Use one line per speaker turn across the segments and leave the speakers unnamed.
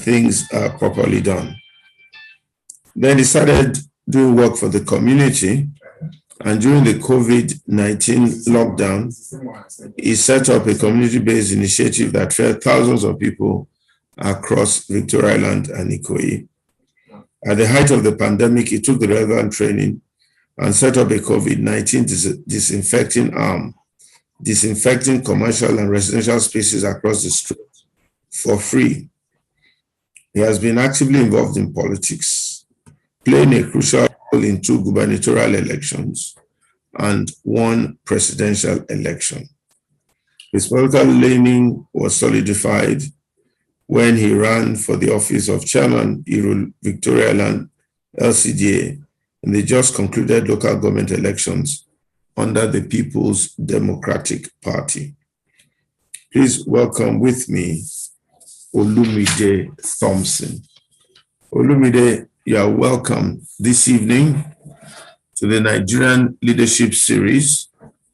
things are properly done. Then he started doing work for the community, and during the COVID-19 lockdown, he set up a community-based initiative that fed thousands of people across Victoria Island and Ikoyi. At the height of the pandemic, he took the relevant training and set up a COVID-19 disinfecting arm, disinfecting commercial and residential spaces across the street for free. He has been actively involved in politics, playing a crucial role in 2 gubernatorial elections and 1 presidential election. His political leaning was solidified when he ran for the office of Chairman IRU Victoria Island LCDA in the just concluded local government elections under the People's Democratic Party. Please welcome with me Olumide Thompson. Olumide, you are welcome this evening to the Nigerian Leadership Series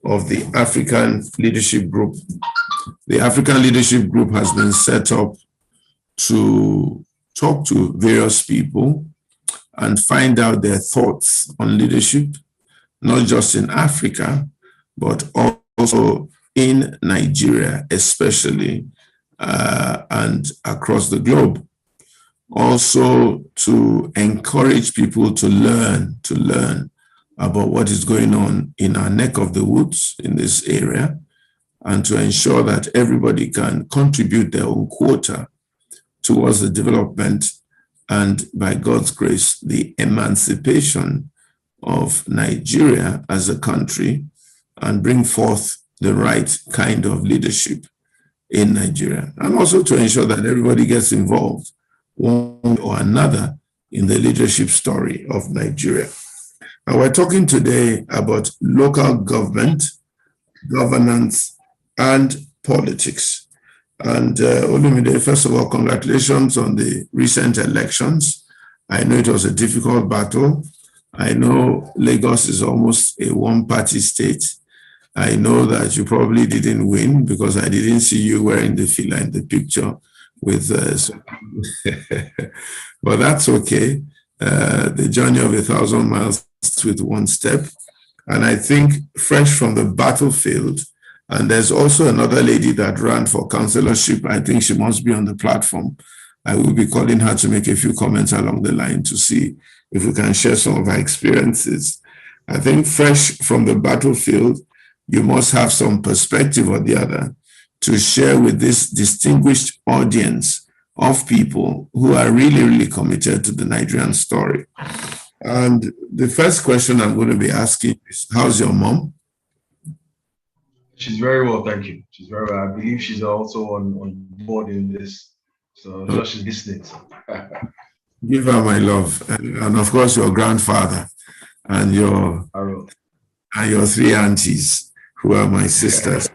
of the African Leadership Group. The African Leadership Group has been set up to talk to various people and find out their thoughts on leadership, not just in Africa, but also in Nigeria, especially, and across the globe. Also to encourage people to learn about what is going on in our neck of the woods in this area, and to ensure that everybody can contribute their own quota towards the development and, by God's grace, the emancipation of Nigeria as a country, and bring forth the right kind of leadership in Nigeria, and also to ensure that everybody gets involved one or another in the leadership story of Nigeria. And we're talking today about local government, governance, and politics. And Olumide, first of all, congratulations on the recent elections. I know it was a difficult battle. I know Lagos is almost a one-party state. I know that you probably didn't win because I didn't see you wearing the fila in the picture with but that's okay. The journey of 1,000 miles with one step. And I think fresh from the battlefield, and there's also another lady that ran for councillorship. I think she must be on the platform. I will be calling her to make a few comments along the line to see if we can share some of her experiences. I think fresh from the battlefield, you must have some perspective or the other to share with this distinguished audience of people who are really, really committed to the Nigerian story. And the first question I'm going to be asking is, how's your mom?
She's very well, thank you. She's very well. I believe she's also on board in this. So just she's listening.
Give her my love. And of course, your grandfather and your 3 aunties who are my sisters.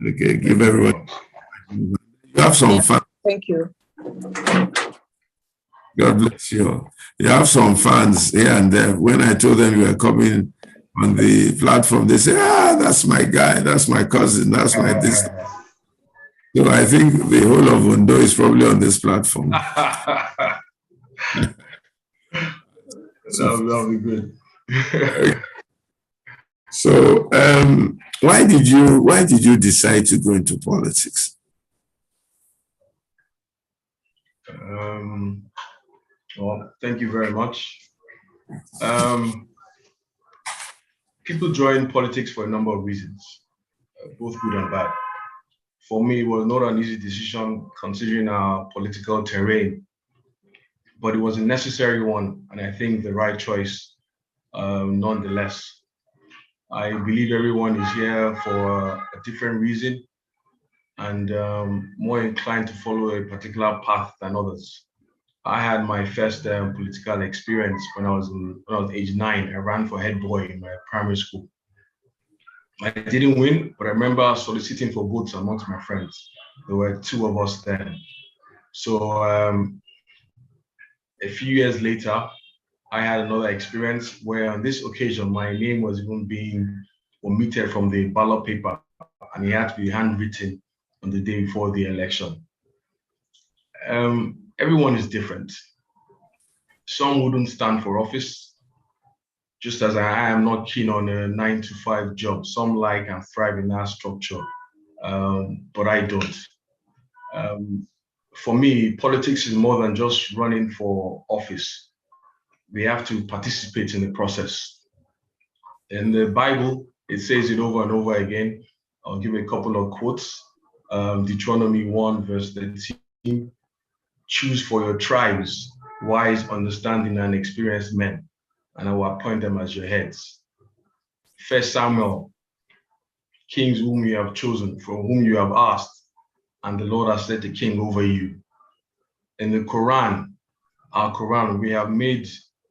Okay, give everyone. You have some fun.
Thank you.
God bless you. You have some fans here and there. When I told them you were coming on the platform, they say, that's my guy, that's my cousin, that's my this. So I think the whole of Ondo is probably on this platform.
That'll be good.
So why did you decide to go into politics?
Well, thank you very much. People join politics for a number of reasons, both good and bad. For me, it was not an easy decision considering our political terrain, but it was a necessary one, and I think the right choice nonetheless. I believe everyone is here for a different reason and more inclined to follow a particular path than others. I had my first political experience when I was age 9. I ran for head boy in my primary school. I didn't win, but I remember soliciting for votes amongst my friends. There were 2 of us then. So a few years later, I had another experience where on this occasion, my name was even being omitted from the ballot paper, and it had to be handwritten on the day before the election. everyone is different. Some wouldn't stand for office, just as I am not keen on a 9-to-5 job. Some like and thrive in that structure, but I don't. For me, politics is more than just running for office. We have to participate in the process. In the Bible, it says it over and over again. I'll give a couple of quotes. Deuteronomy 1, verse 13. Choose for your tribes wise, understanding, and experienced men, and I will appoint them as your heads. 1 Samuel, kings whom you have chosen, from whom you have asked, and the Lord has set a king over you. In the Quran, our Quran, we have made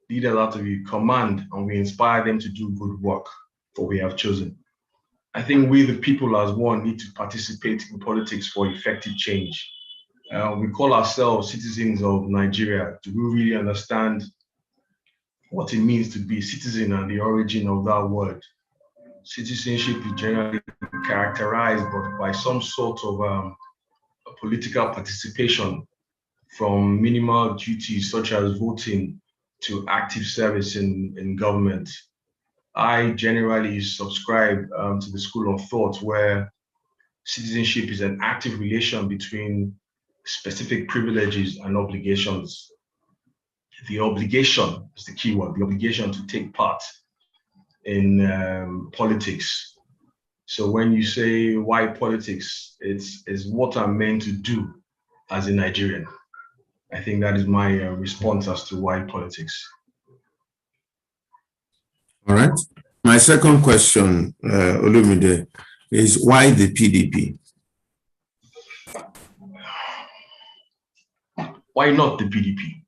leaders out of you, command, and we inspire them to do good work, for we have chosen. I think we, the people as one, need to participate in politics for effective change. We call ourselves citizens of Nigeria. Do we really understand what it means to be a citizen and the origin of that word? Citizenship is generally characterized by some sort of political participation, from minimal duties such as voting to active service in government. I generally subscribe to the school of thought where citizenship is an active relation between specific privileges and obligations. The obligation is the key word, the obligation to take part in politics. So when you say why politics, it's what I'm meant to do as a Nigerian. I think that is my response as to why politics.
All right. My second question, Olumide, is why the PDP?
Why not the PDP?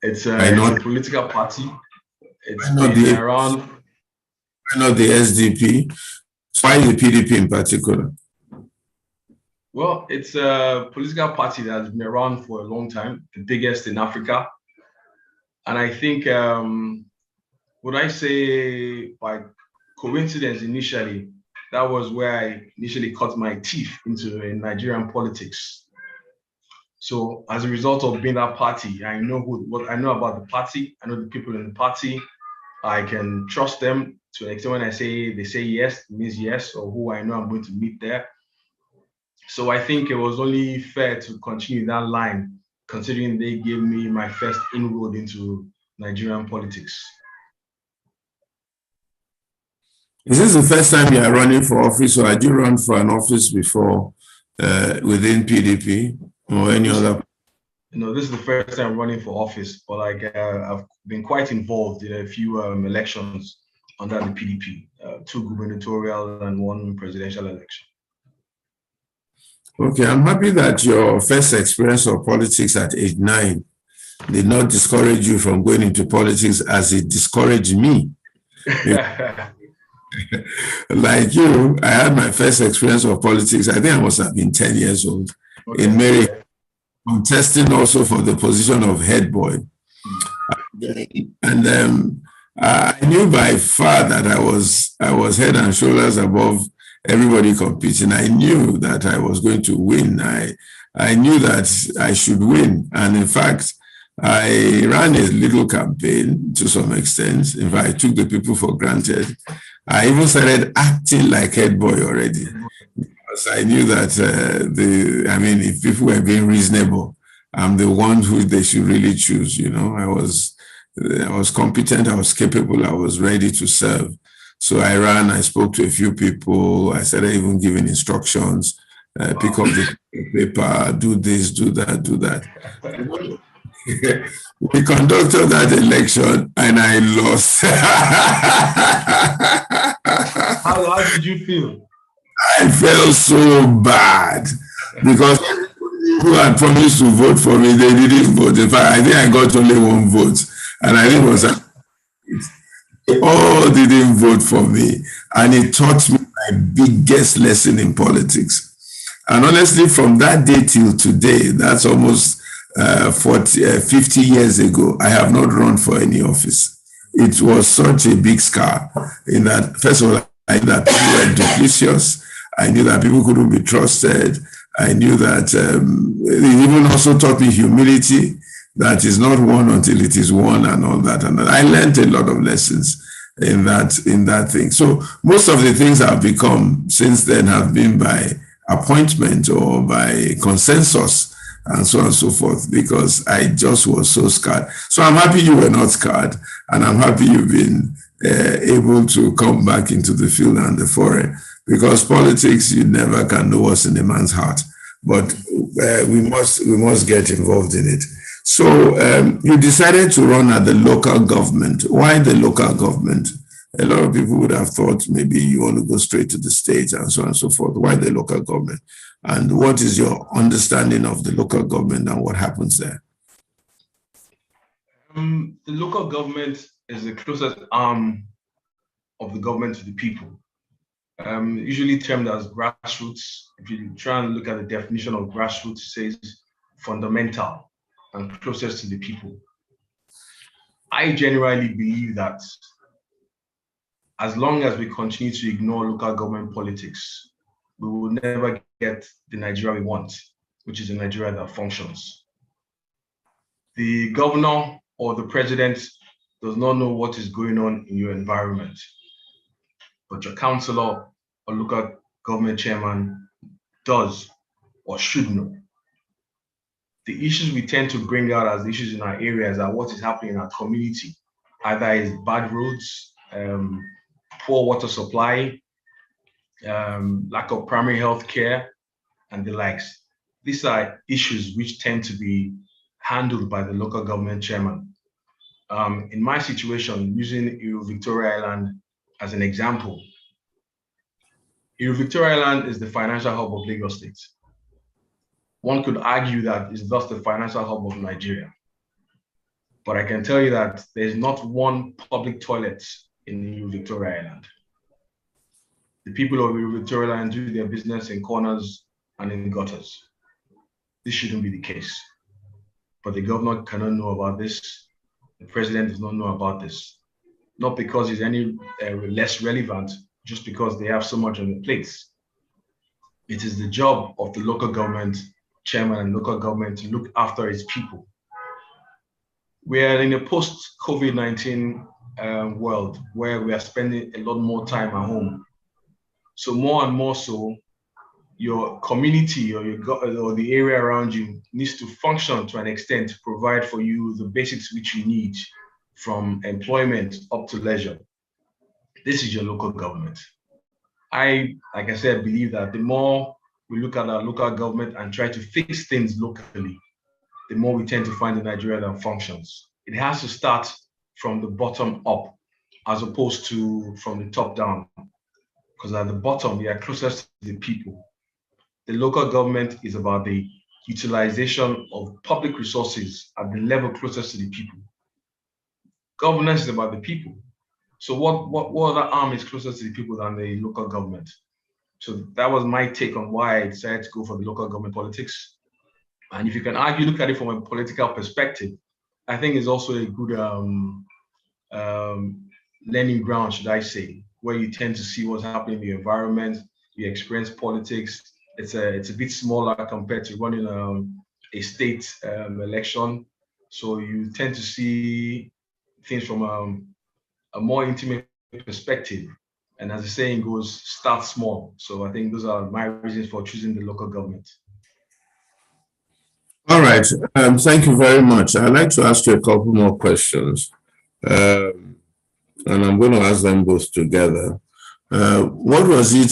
It's a political party. It's been around.
Why not the SDP? Why the PDP in particular?
Well, it's a political party that has been around for a long time, the biggest in Africa. And I think, would I say by coincidence initially, that was where I initially cut my teeth into Nigerian politics. So as a result of being that party, I know what I know about the party. I know the people in the party. I can trust them to an extent. When they say yes, it means yes, or who I know I'm going to meet there. So I think it was only fair to continue that line, considering they gave me my first inroad into Nigerian politics.
Is this the first time you are running for office, or had you run for an office before within PDP or any other?
No, this is the first time running for office, but I've been quite involved in a few elections under the PDP, 2 gubernatorial and 1 presidential election.
Okay, I'm happy that your first experience of politics at age 9 did not discourage you from going into politics as it discouraged me. Like you, I had my first experience of politics. I think I must have been 10 years old in Mary, contesting also for the position of head boy. And I knew by far that I was head and shoulders above everybody competing. I knew that I was going to win. I knew that I should win. And in fact, I ran a little campaign to some extent. In fact, I took the people for granted. I even started acting like head boy already, because I knew that if people were being reasonable, I'm the one who they should really choose. You know, I was competent, I was capable, I was ready to serve. So I ran, I spoke to a few people, I started even giving instructions, pick up the paper, do this, do that, do that. We conducted that election and I lost.
How did you feel?
I felt so bad because who had promised to vote for me, they didn't vote. In fact, I think I got only 1 vote. And I think it was they all didn't vote for me. And it taught me my biggest lesson in politics. And honestly, from that day till today, that's almost 50 years ago, I have not run for any office. It was such a big scar in that, first of all, I knew that people were duplicitous. I knew that people couldn't be trusted. I knew that it even also taught me humility, that is not won until it is won and all that. And I learned a lot of lessons in that thing. So most of the things I've become since then have been by appointment or by consensus and so on and so forth, because I just was so scared. So I'm happy you were not scared, and I'm happy you've been able to come back into the field and the foray, because politics, you never can know what's in a man's heart, but we must get involved in it. So you decided to run at the local government. Why the local government? A lot of people would have thought maybe you want to go straight to the state and so on and so forth. Why the local government? And what is your understanding of the local government and what happens there?
The local government is the closest arm of the government to the people. Usually termed as grassroots. If you try and look at the definition of grassroots, it says fundamental and closest to the people. I genuinely believe that as long as we continue to ignore local government politics, we will never get the Nigeria we want, which is a Nigeria that functions. The governor or the president does not know what is going on in your environment, but your councillor or local government chairman does or should know. The issues we tend to bring out as issues in our areas are what is happening in our community. Either is bad roads, poor water supply, lack of primary health care, and the likes. These are issues which tend to be handled by the local government chairman. In my situation, using IRU Victoria Island as an example, IRU Victoria Island is the financial hub of Lagos State. One could argue that it's thus the financial hub of Nigeria. But I can tell you that there's not one public toilet in IRU Victoria Island. The people of IRU Victoria Island do their business in corners and in gutters. This shouldn't be the case. But the governor cannot know about this. The president does not know about this. Not because he's any less relevant, just because they have so much on their plates. It is the job of the local government chairman and local government to look after its people. We are in a post-COVID-19 world where we are spending a lot more time at home. So more and more so, your community or the area around you needs to function to an extent to provide for you the basics which you need, from employment up to leisure. This is your local government. Like I said, believe that the more we look at our local government and try to fix things locally, the more we tend to find a Nigeria that functions. It has to start from the bottom up as opposed to from the top down. Because at the bottom, we are closest to the people. The local government is about the utilization of public resources at the level closest to the people. Governance is about the people. So what other arm is closer to the people than the local government? So that was my take on why I decided to go for the local government politics. And if you can argue, look at it from a political perspective, I think it's also a good learning ground, should I say, where you tend to see what's happening in the environment, you experience politics. It's a bit smaller compared to running a state election. So you tend to see things from a more intimate perspective. And as the saying goes, start small. So I think those are my reasons for choosing the local government.
All right. Thank you very much. I'd like to ask you a couple more questions. And I'm going to ask them both together. What was it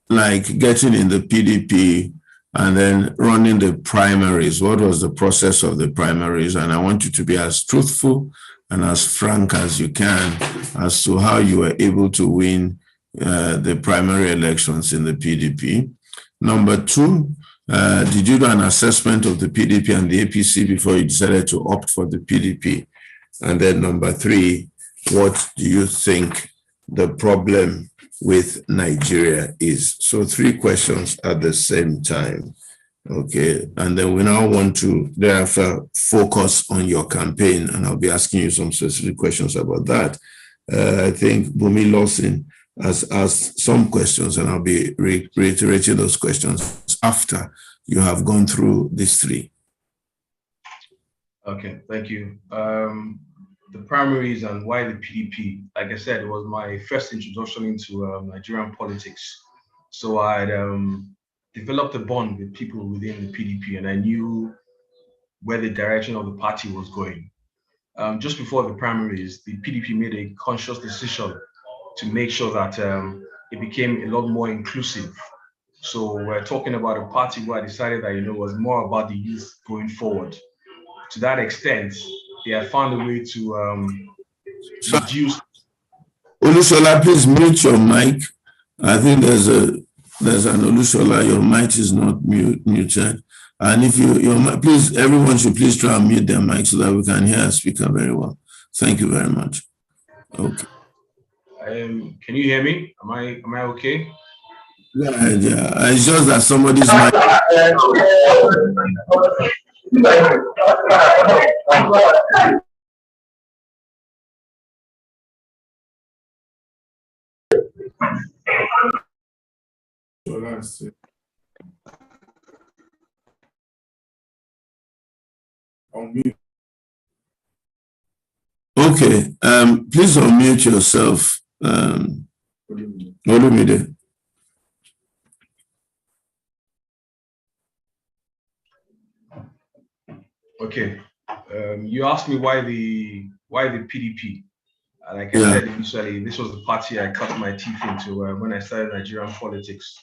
like getting in the PDP and then running the primaries? What was the process of the primaries? And I want you to be as truthful and as frank as you can as to how you were able to win the primary elections in the PDP. Number two, did you do an assessment of the PDP and the APC before you decided to opt for the PDP? And then number three, what do you think the problem with Nigeria is? So three questions at the same time. Okay, and then we now want to thereafter focus on your campaign, and I'll be asking you some specific questions about that. I think Bumi Lawson has asked some questions, and I'll be reiterating those questions after. you have gone through these three.
Okay, thank you. The primaries and why the PDP, like I said, it was my first introduction into Nigerian politics. So I developed a bond with people within the PDP, and I knew where the direction of the party was going. Just before the primaries, the PDP made a conscious decision to make sure that it became a lot more inclusive. So we're talking about a party where I decided that, was more about the youth going forward. To that extent, they have found a way to reduce.
Olusola, please mute your mic. I think there's an Olusola. Your mic is not muted. And if please, everyone should please try and mute their mic so that we can hear our speaker very well. Thank you very much. Okay.
Can you hear me? Am I okay?
Yeah. It's just that somebody's mic. Okay, please unmute yourself, Olumide.
Okay, you asked me why the PDP. Like I said initially, this was the party I cut my teeth into when I started Nigerian politics.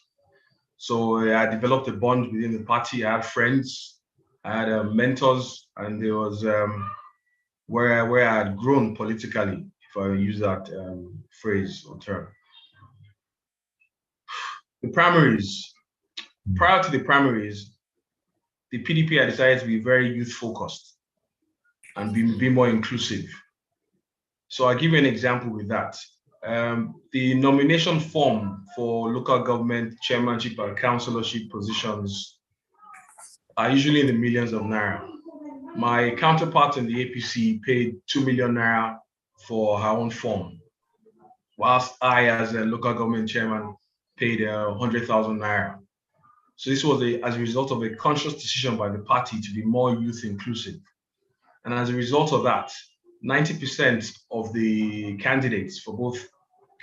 So I developed a bond within the party. I had friends, I had mentors, and there was where I had grown politically, if I use that phrase or term. The primaries. Prior to the primaries, the PDP had decided to be very youth-focused and be more inclusive. So I'll give you an example with that. The nomination form for local government chairmanship and councillorship positions are usually in the millions of naira. My counterpart in the APC paid 2 million naira for her own form, whilst I, as a local government chairman, paid 100,000 naira. So this was as a result of a conscious decision by the party to be more youth inclusive. And as a result of that, 90% of the candidates for both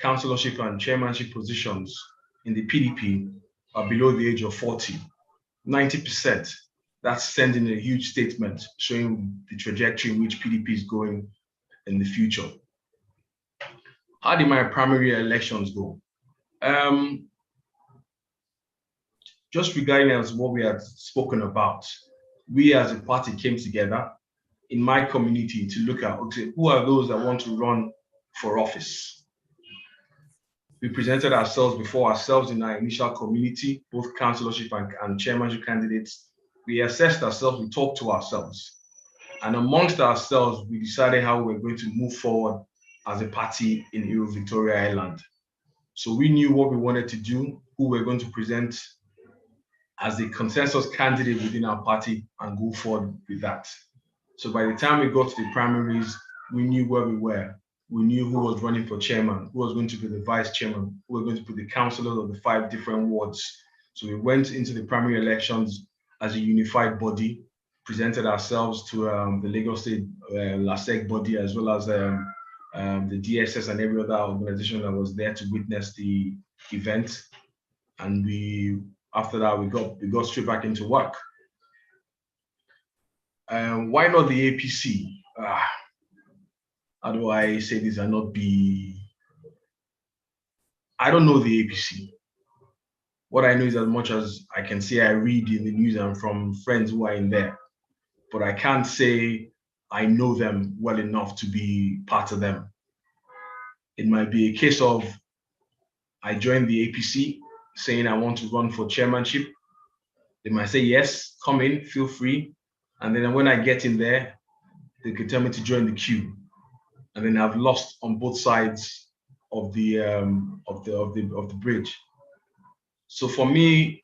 councillorship and chairmanship positions in the PDP are below the age of 40. 90%. That's sending a huge statement showing the trajectory in which PDP is going in the future. How did my primary elections go? Just regarding as what we had spoken about, we as a party came together in my community to look at, okay, who are those that want to run for office? We presented ourselves before ourselves in our initial community, both councillorship and chairmanship candidates. We assessed ourselves, we talked to ourselves. And amongst ourselves, we decided how we were going to move forward as a party in IRU Victoria Island. So we knew what we wanted to do, who we were going to present as the consensus candidate within our party and go forward with that. So by the time we got to the primaries, we knew where we were. We knew who was running for chairman, who was going to be the vice chairman, who was going to be the councillors of the 5 different wards. So we went into the primary elections as a unified body, presented ourselves to the Lagos State LASEG body, as well as the DSS and every other organization that was there to witness the event. And after that, we got straight back into work. Why not the APC? How do I say this and not be? I don't know the APC. What I know is as much as I can say I read in the news and from friends who are in there, but I can't say I know them well enough to be part of them. It might be a case of I joined the APC saying I want to run for chairmanship. They might say, yes, come in, feel free. And then when I get in there, they could tell me to join the queue. And then I've lost on both sides of the bridge. So for me,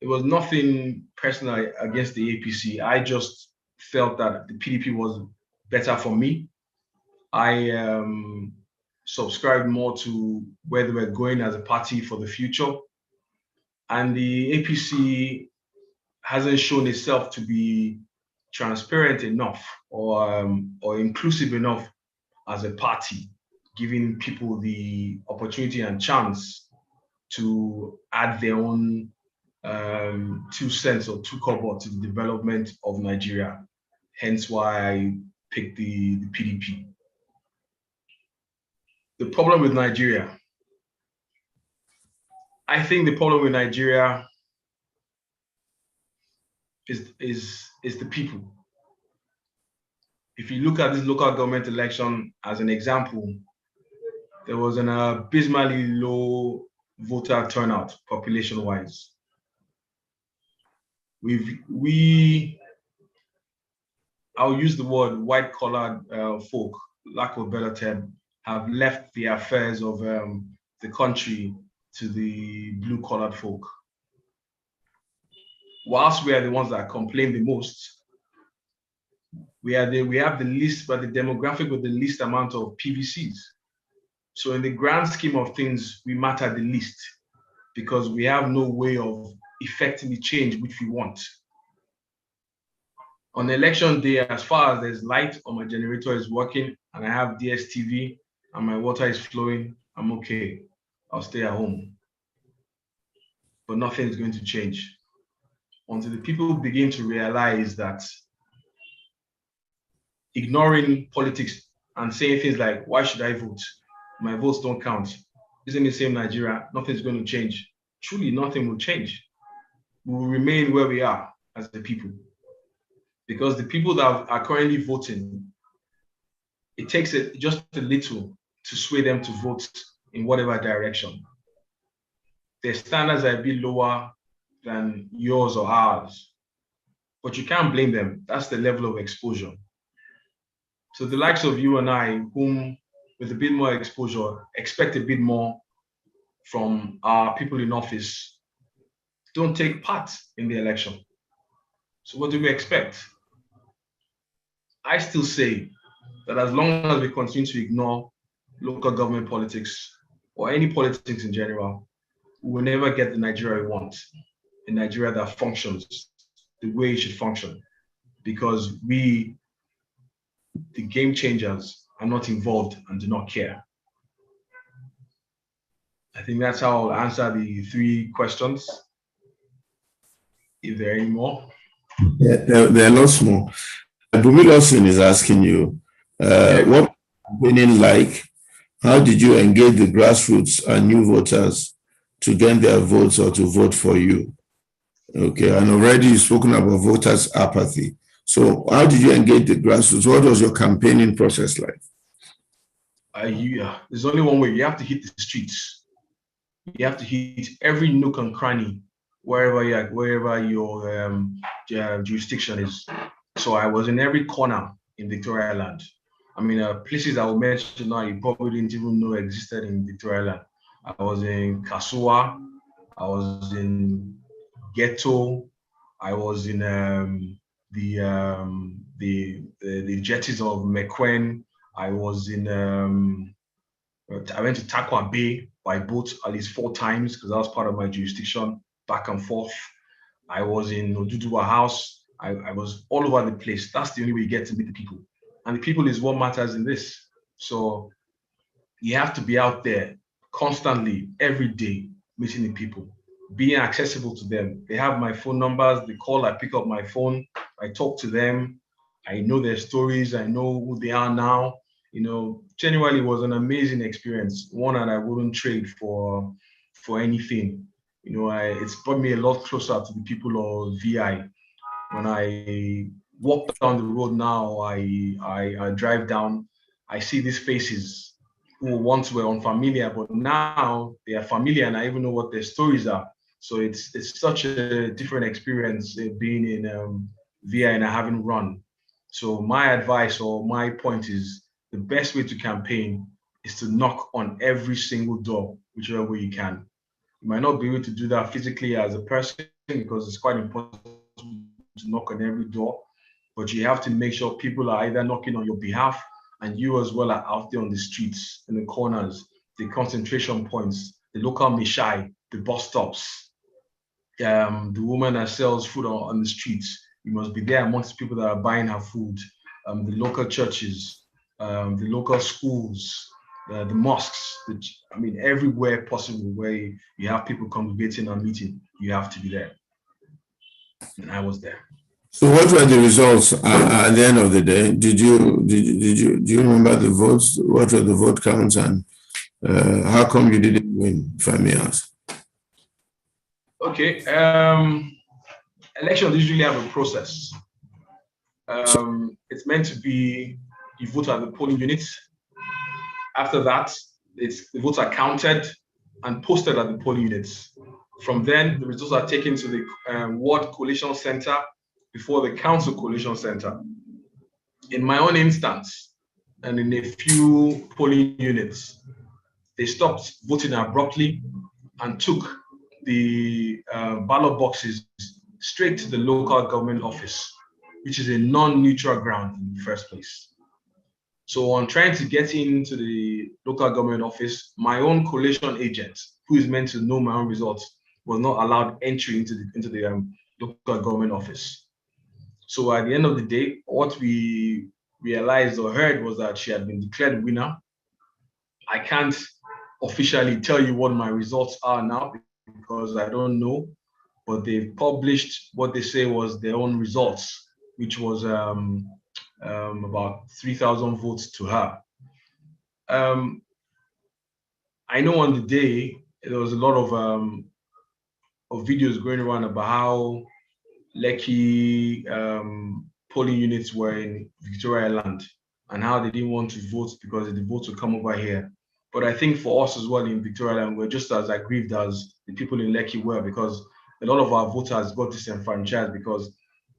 it was nothing personal against the APC. I just felt that the PDP was better for me. I subscribed more to where they were going as a party for the future. And the APC hasn't shown itself to be transparent enough or inclusive enough as a party, giving people the opportunity and chance to add their own 2 cents or 2 kobo to the development of Nigeria. Hence why I picked the PDP. The problem with Nigeria, I think the problem with Nigeria is the people. If you look at this local government election as an example, there was an abysmally low voter turnout population-wise. I'll use the word white-collared folk, lack of a better term, have left the affairs of the country to the blue-collared folk. Whilst we are the ones that complain the most, we have the least, but the demographic with the least amount of PVCs. So in the grand scheme of things, we matter the least because we have no way of effectively change which we want. On election day, as far as there's light or my generator is working and I have DSTV and my water is flowing, I'm okay. I'll stay at home. But nothing is going to change until the people begin to realize that ignoring politics and saying things like, why should I vote? My votes don't count. Isn't the same Nigeria? Nothing's going to change. Truly, nothing will change. We will remain where we are as the people. Because the people that are currently voting, it takes just a little to sway them to vote in whatever direction. Their standards are a bit lower than yours or ours, but you can't blame them. That's the level of exposure. So the likes of you and I, whom with a bit more exposure, expect a bit more from our people in office, don't take part in the election. So what do we expect? I still say that as long as we continue to ignore local government politics or any politics in general, we will never get the Nigeria we want, a Nigeria that functions the way it should function, because we, the game changers, are not involved and do not care. I think that's how I'll answer the 3 questions. If there are any more.
Yeah, there are lots more. Bumi Lawson is asking you, what campaigning like? How did you engage the grassroots and new voters to get their votes or to vote for you? Okay, and already you've spoken about voters' apathy. So how did you engage the grassroots? What was your campaigning process like?
There's only one way. You have to hit the streets. You have to hit every nook and cranny wherever your jurisdiction is. So I was in every corner in Victoria Island. I mean, places I will mention now you probably didn't even know existed in Victoria Island. I was in Kasua, I was in Ghetto, I was in the jetties of Mekwen. I was in I went to Takwa Bay by boat at least 4 times because that was part of my jurisdiction, back and forth. I was in Oduduwa House. I was all over the place. That's the only way you get to meet the people. And the people is what matters in this. So you have to be out there constantly, every day, meeting the people, being accessible to them. They have my phone numbers. They call, I pick up my phone. I talk to them. I know their stories. I know who they are now. You know, genuinely was an amazing experience, one that I wouldn't trade for anything. You know, it's brought me a lot closer to the people of VI. When I walk down the road now, I drive down, I see these faces who once were unfamiliar, but now they are familiar and I even know what their stories are. So it's such a different experience being in VI and I haven't run. So my advice or my point is the best way to campaign is to knock on every single door, whichever way you can. You might not be able to do that physically as a person because it's quite important to knock on every door, but you have to make sure people are either knocking on your behalf and you as well are out there on the streets, in the corners, the concentration points, the local mishai, the bus stops. the woman that sells food on the streets. You must be there amongst people that are buying her food. The local churches, the local schools, the mosques. Everywhere possible where you have people congregating and meeting, you have to be there. And I was there.
So, what were the results at the end of the day? Do you remember the votes? What were the vote counts, and how come you didn't win, if I may ask?
Okay. Elections usually have a process. It's meant to be you vote at the polling units. After that, the votes are counted and posted at the polling units. From then, the results are taken to the ward collation center before the council collation center. In my own instance, and in a few polling units, they stopped voting abruptly and took the ballot boxes straight to the local government office, which is a non-neutral ground in the first place. So on trying to get into the local government office, my own collation agent, who is meant to know my own results, was not allowed entry into the local government office. So at the end of the day, what we realized or heard was that she had been declared winner. I can't officially tell you what my results are now because I don't know, but they've published what they say was their own results, which was about 3,000 votes to her. I know on the day there was a lot of videos going around about how Lekki polling units were in Victoria Island and how they didn't want to vote because the votes would come over here. But I think for us as well in Victoria Island, we're just as aggrieved as the people in Lekki were, because a lot of our voters got disenfranchised because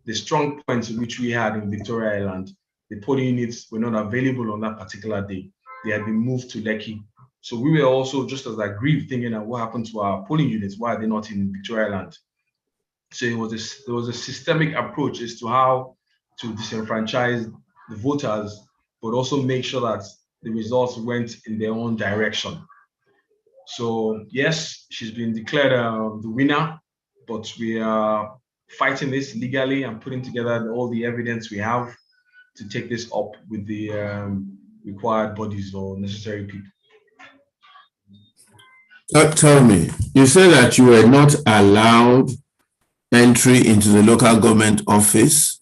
the strong points which we had in Victoria Island, the polling units were not available on that particular day. They had been moved to Lekki. So we were also just as aggrieved, thinking of what happened to our polling units, why are they not in Victoria Island? So there was a systemic approach as to how to disenfranchise the voters, but also make sure that the results went in their own direction. So yes, she's been declared the winner, but we are fighting this legally and putting together all the evidence we have to take this up with the required bodies or necessary people.
Tell me, you said that you were not allowed entry into the local government office,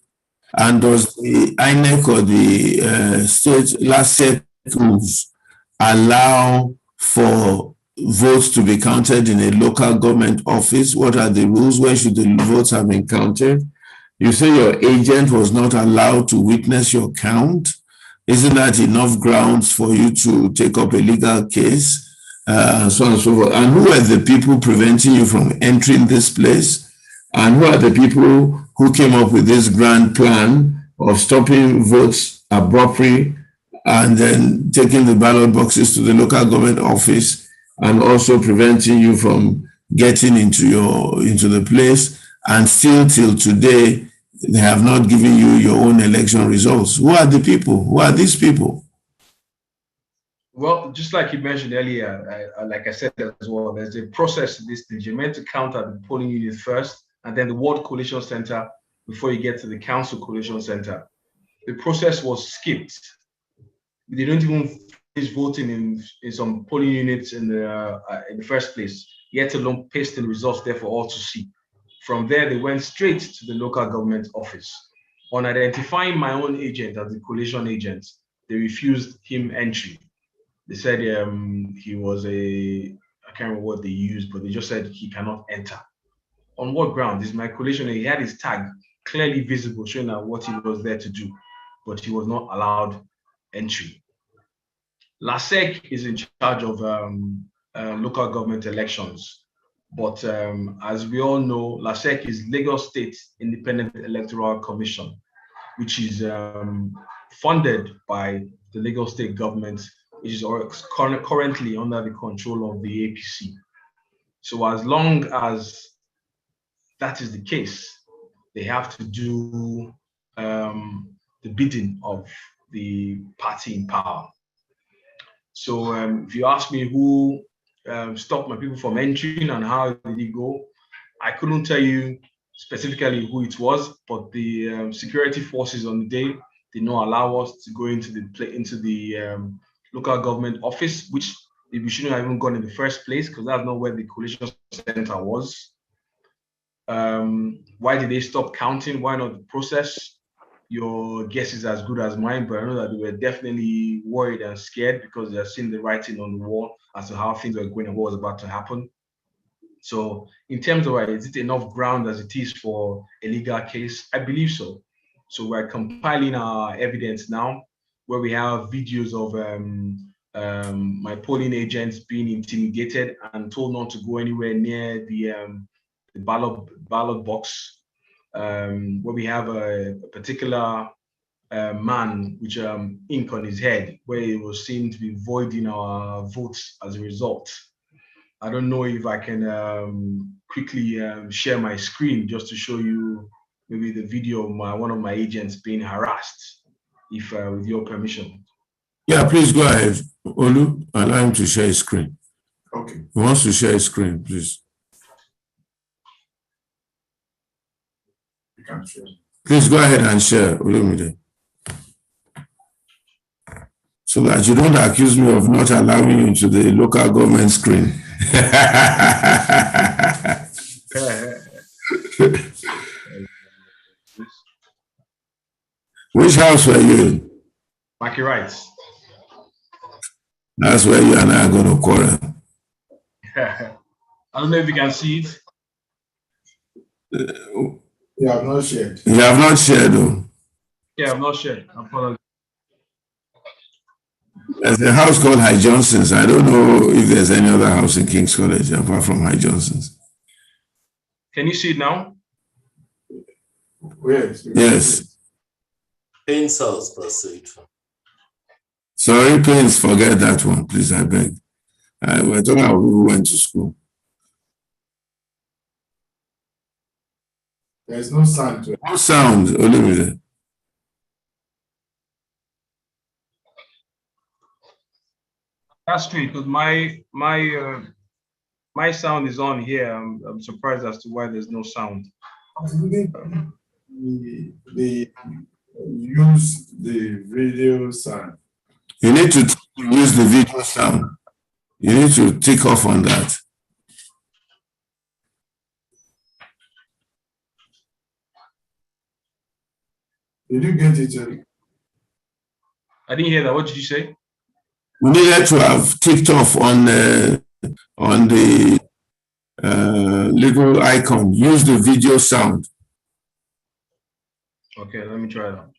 and does the INEC or the state last set rules allow for votes to be counted in a local government office? What are the rules? When should the votes have been counted? You say your agent was not allowed to witness your count. Isn't that enough grounds for you to take up a legal case? So on and so forth. And who are the people preventing you from entering this place? And who are the people who came up with this grand plan of stopping votes abruptly and then taking the ballot boxes to the local government office and also preventing you from getting into the place? And still till today, they have not given you your own election results. Who are the people? Who are these people?
Well, just like you mentioned earlier, like I said as well, there's a process to this thing. You're meant to count at the polling unit first, and then the ward collation center before you get to the council collation center. The process was skipped. They don't even finish voting in some polling units in the first place, yet alone pasting results there for all to see. From there, they went straight to the local government office. On identifying my own agent as the collation agent, they refused him entry. They said he was I can't remember what they used, but they just said he cannot enter. On what ground? This is my collation. He had his tag clearly visible, showing that what he was there to do, but he was not allowed entry. LASEC is in charge of local government elections, but as we all know, LASEC is Lagos State Independent Electoral Commission, which is funded by the Lagos State government, which is currently under the control of the APC. So as long as that is the case, they have to do the bidding of the party in power. So if you ask me who stopped my people from entering and how did it go, I couldn't tell you specifically who it was, but the security forces on the day did not allow us to go into the local government office, which we shouldn't have even gone in the first place because that's not where the collation center was. Why did they stop counting? Why not the process? Your guess is as good as mine, but I know that they were definitely worried and scared because they had seen the writing on the wall as to how things were going and what was about to happen. So in terms of is it enough ground as it is for a legal case? I believe so. So we're compiling our evidence now where we have videos of my polling agents being intimidated and told not to go anywhere near the ballot box, where we have a particular man with ink on his head, where he was seen to be voiding our votes as a result. I don't know if I can quickly share my screen just to show you maybe the video of one of my agents being harassed, if with your permission.
Yeah, please go ahead. Olu, allow him to share his screen.
Okay.
He wants to share his screen, please.
You can share.
Please go ahead and share, Olumide. So that you don't accuse me of not allowing you into the local government screen. Which house were you in?
Maki Rights.
That's where you and I are going to quarrel.
I don't know if you can see it.
You have not shared. You have not shared, though.
Yeah, I've not shared. I apologize.
There's a house called High Johnson's. I don't know if there's any other house in King's College apart from High Johnson's.
Can you see it now?
Yes. Yes.
Payne's house, Pastor.
Sorry, please forget that one, please, I beg. We're talking about who went to school.
There's no sound to it.
No sound, Olumide.
That's true, because my sound is on here. I'm surprised as to why there's no sound.
They use the video sound.
You need to use the video sound. You need to tick off on that.
Did you get it?
I didn't hear that. What did you say?
We needed to have ticked off on the little icon. Use the video sound.
Okay, let me try that.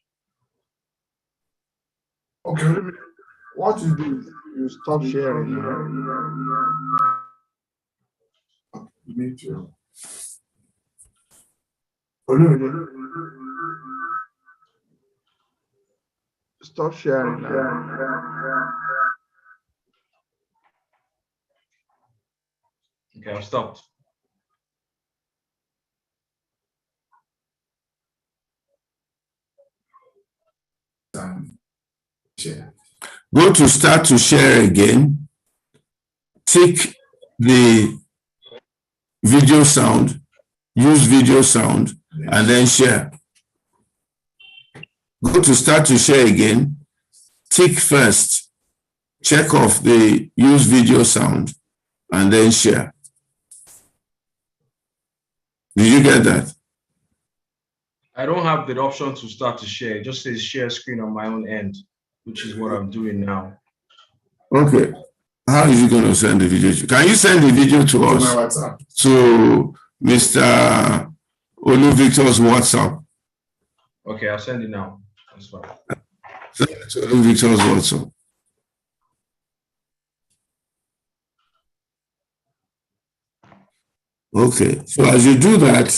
Okay, what you do is you stop sharing now. You need to. Stop sharing now.
Okay, I've stopped.
Share.
Go to start to share again. Tick the video sound. Use video sound and then share. Go to start to share again. Tick first. Check off the use video sound and then share. Did you get that?
I don't have the option to start to share. It just says share screen on my own end, which is what I'm doing now.
Okay. How is he going to send the video? Can you send the video to us? To Mr. Olu Victor's WhatsApp.
Okay, I'll send it now. That's fine.
Send it to Olu Victor's WhatsApp. Okay. So as you do that,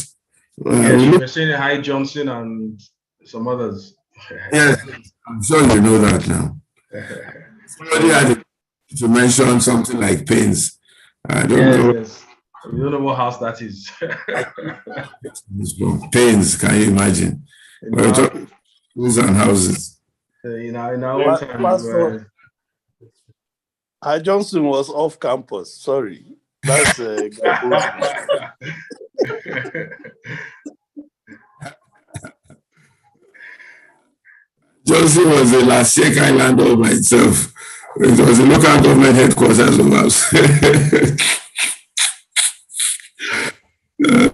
yes, you were saying High Johnson and some others.
Yes, I'm sure you know that now. Somebody had to mention something like Payne's. I don't know.
Yes. You don't know what house that is.
Payne's, can you imagine? We're talking schools and houses.
In our own time,
High Johnson was off campus. Sorry. That's
Johnson was a last year island all by itself. It was a local government headquarters of us.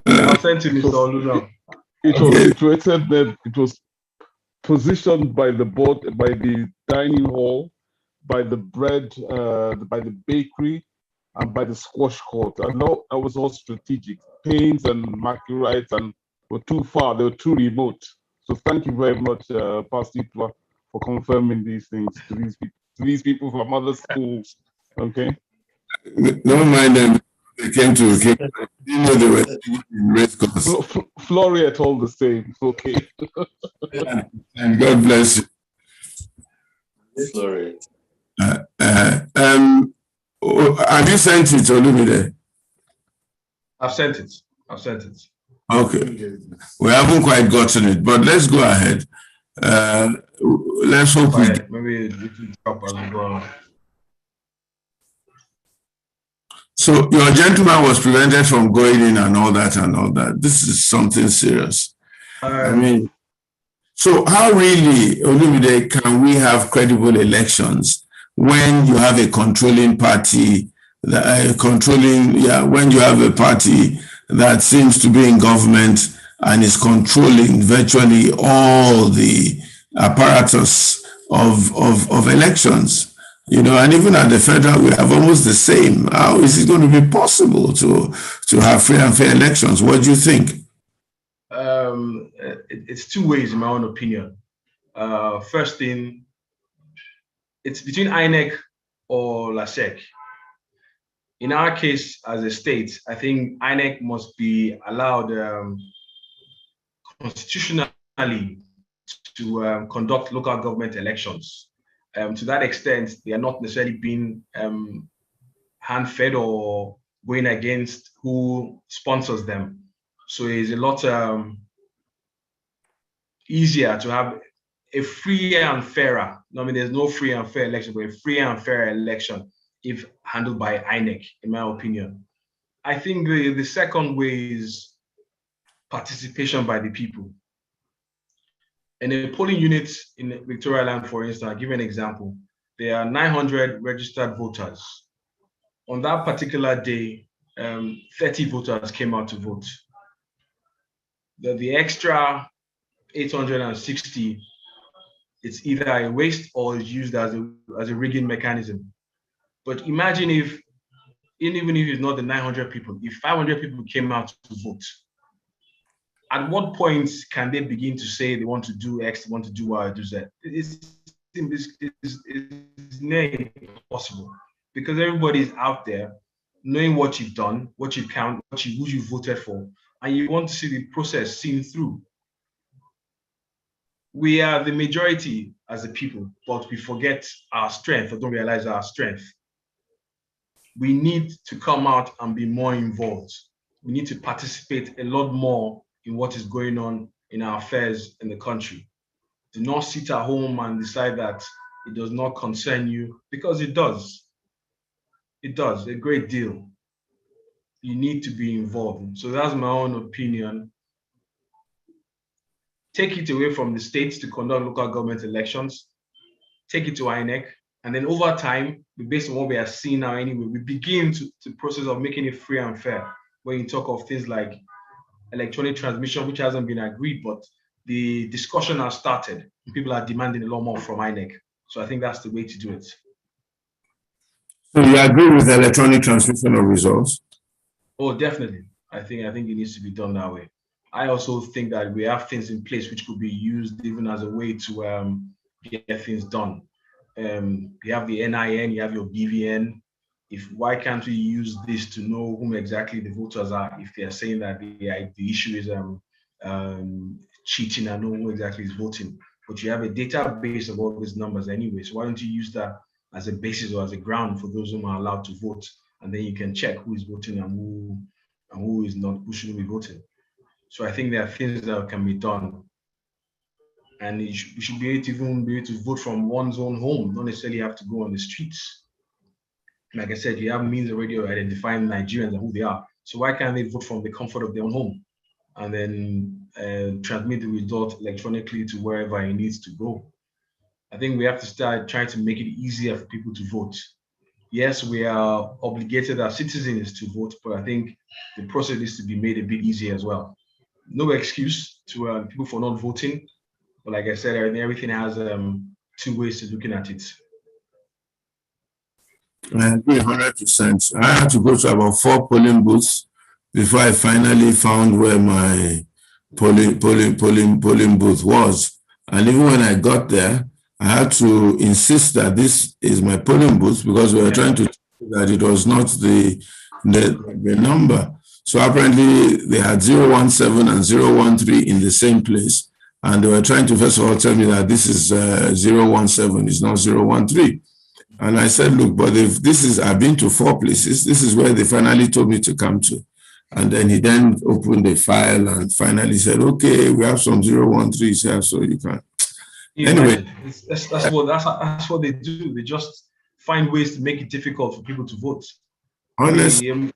I'll send to Mr. Olu.
It was situated there. It was positioned by the board, by the dining hall, by the bread, by the bakery, and by the squash court. I know that was all strategic. Pains and Marguerites and were too far. They were too remote. So thank you very much, Pastor Itwa, for confirming these things to these people from other schools. Okay.
Don't mind them. They came to you know they were in race course.
Floriet all the same. It's okay.
And God bless you.
Floriet.
Have you sent it, Olumide?
I've sent it.
Okay. We haven't quite gotten it, but let's go ahead. Let's hope
maybe it will drop as we go on.
So your gentleman was prevented from going in and all that. This is something serious. I mean, so how really, Olumide, can we have credible elections when you have a controlling party, when you have a party that seems to be in government and is controlling virtually all the apparatus of elections? You know, and even at the federal, we have almost the same. How is it going to be possible to have free and fair elections? What do you think?
It's two ways, in my own opinion. First thing, it's between INEC or LASEC. In our case, as a state, I think INEC must be allowed constitutionally to conduct local government elections. To that extent, they are not necessarily being hand-fed or going against who sponsors them. So it's a lot easier to have a free and fairer. I mean, there's no free and fair election, but a free and fair election if handled by INEC, in my opinion. I think the second way is participation by the people. In the polling units in Victoria Land, for instance, I'll give you an example. There are 900 registered voters. On that particular day, 30 voters came out to vote. The extra 860, it's either a waste or is used as a rigging mechanism. But imagine if, even if it's not the 900 people, if 500 people came out to vote, at what point can they begin to say they want to do X, they want to do Y, do Z? It's nearly impossible because everybody is out there knowing what you've done, what you count, who you voted for, and you want to see the process seen through. We are the majority as a people, but we forget our strength or don't realize our strength. We need to come out and be more involved. We need to participate a lot more in what is going on in our affairs in the country. Do not sit at home and decide that it does not concern you, because it does. It does a great deal. You need to be involved. So that's my own opinion. Take it away from the states to conduct local government elections, take it to INEC, and then over time, based on what we are seeing now anyway, we begin the process of making it free and fair. When you talk of things like electronic transmission, which hasn't been agreed, but the discussion has started. People are demanding a lot more from INEC. So I think that's the way to do it.
So you agree with electronic transmission of results?
Oh, definitely. I think it needs to be done that way. I also think that we have things in place which could be used even as a way to get things done. You have the NIN, you have your BVN. Why can't we use this to know whom exactly the voters are if they are saying that the issue is cheating and know who exactly is voting? But you have a database of all these numbers anyway. So why don't you use that as a basis or as a ground for those who are allowed to vote, and then you can check who is voting and who is not, who shouldn't be voting. So I think there are things that can be done, and you should be able to even be able to vote from one's own home. Don't necessarily have to go on the streets. Like I said, you have means already of identifying Nigerians and who they are. So why can't they vote from the comfort of their own home and then transmit the result electronically to wherever it needs to go? I think we have to start trying to make it easier for people to vote. Yes, we are obligated as citizens to vote, but I think the process needs to be made a bit easier as well. No excuse to people for not voting, but like I said, everything has 2 ways to looking at it.
I agree 100%. I had to go to about 4 polling booths before I finally found where my polling booth was. And even when I got there, I had to insist that this is my polling booth because we were trying to check that it was not the number. So apparently they had 017 and 013 in the same place. And they were trying to first of all tell me that this is 017, it's not 013. And I said, look, but if this is, I've been to 4 places, this is where they finally told me to come to. And then he then opened the file and finally said, okay, we have some 013s here, so you can. Anyway.
That's what they do. They just find ways to make it difficult for people to vote.
Honestly.
An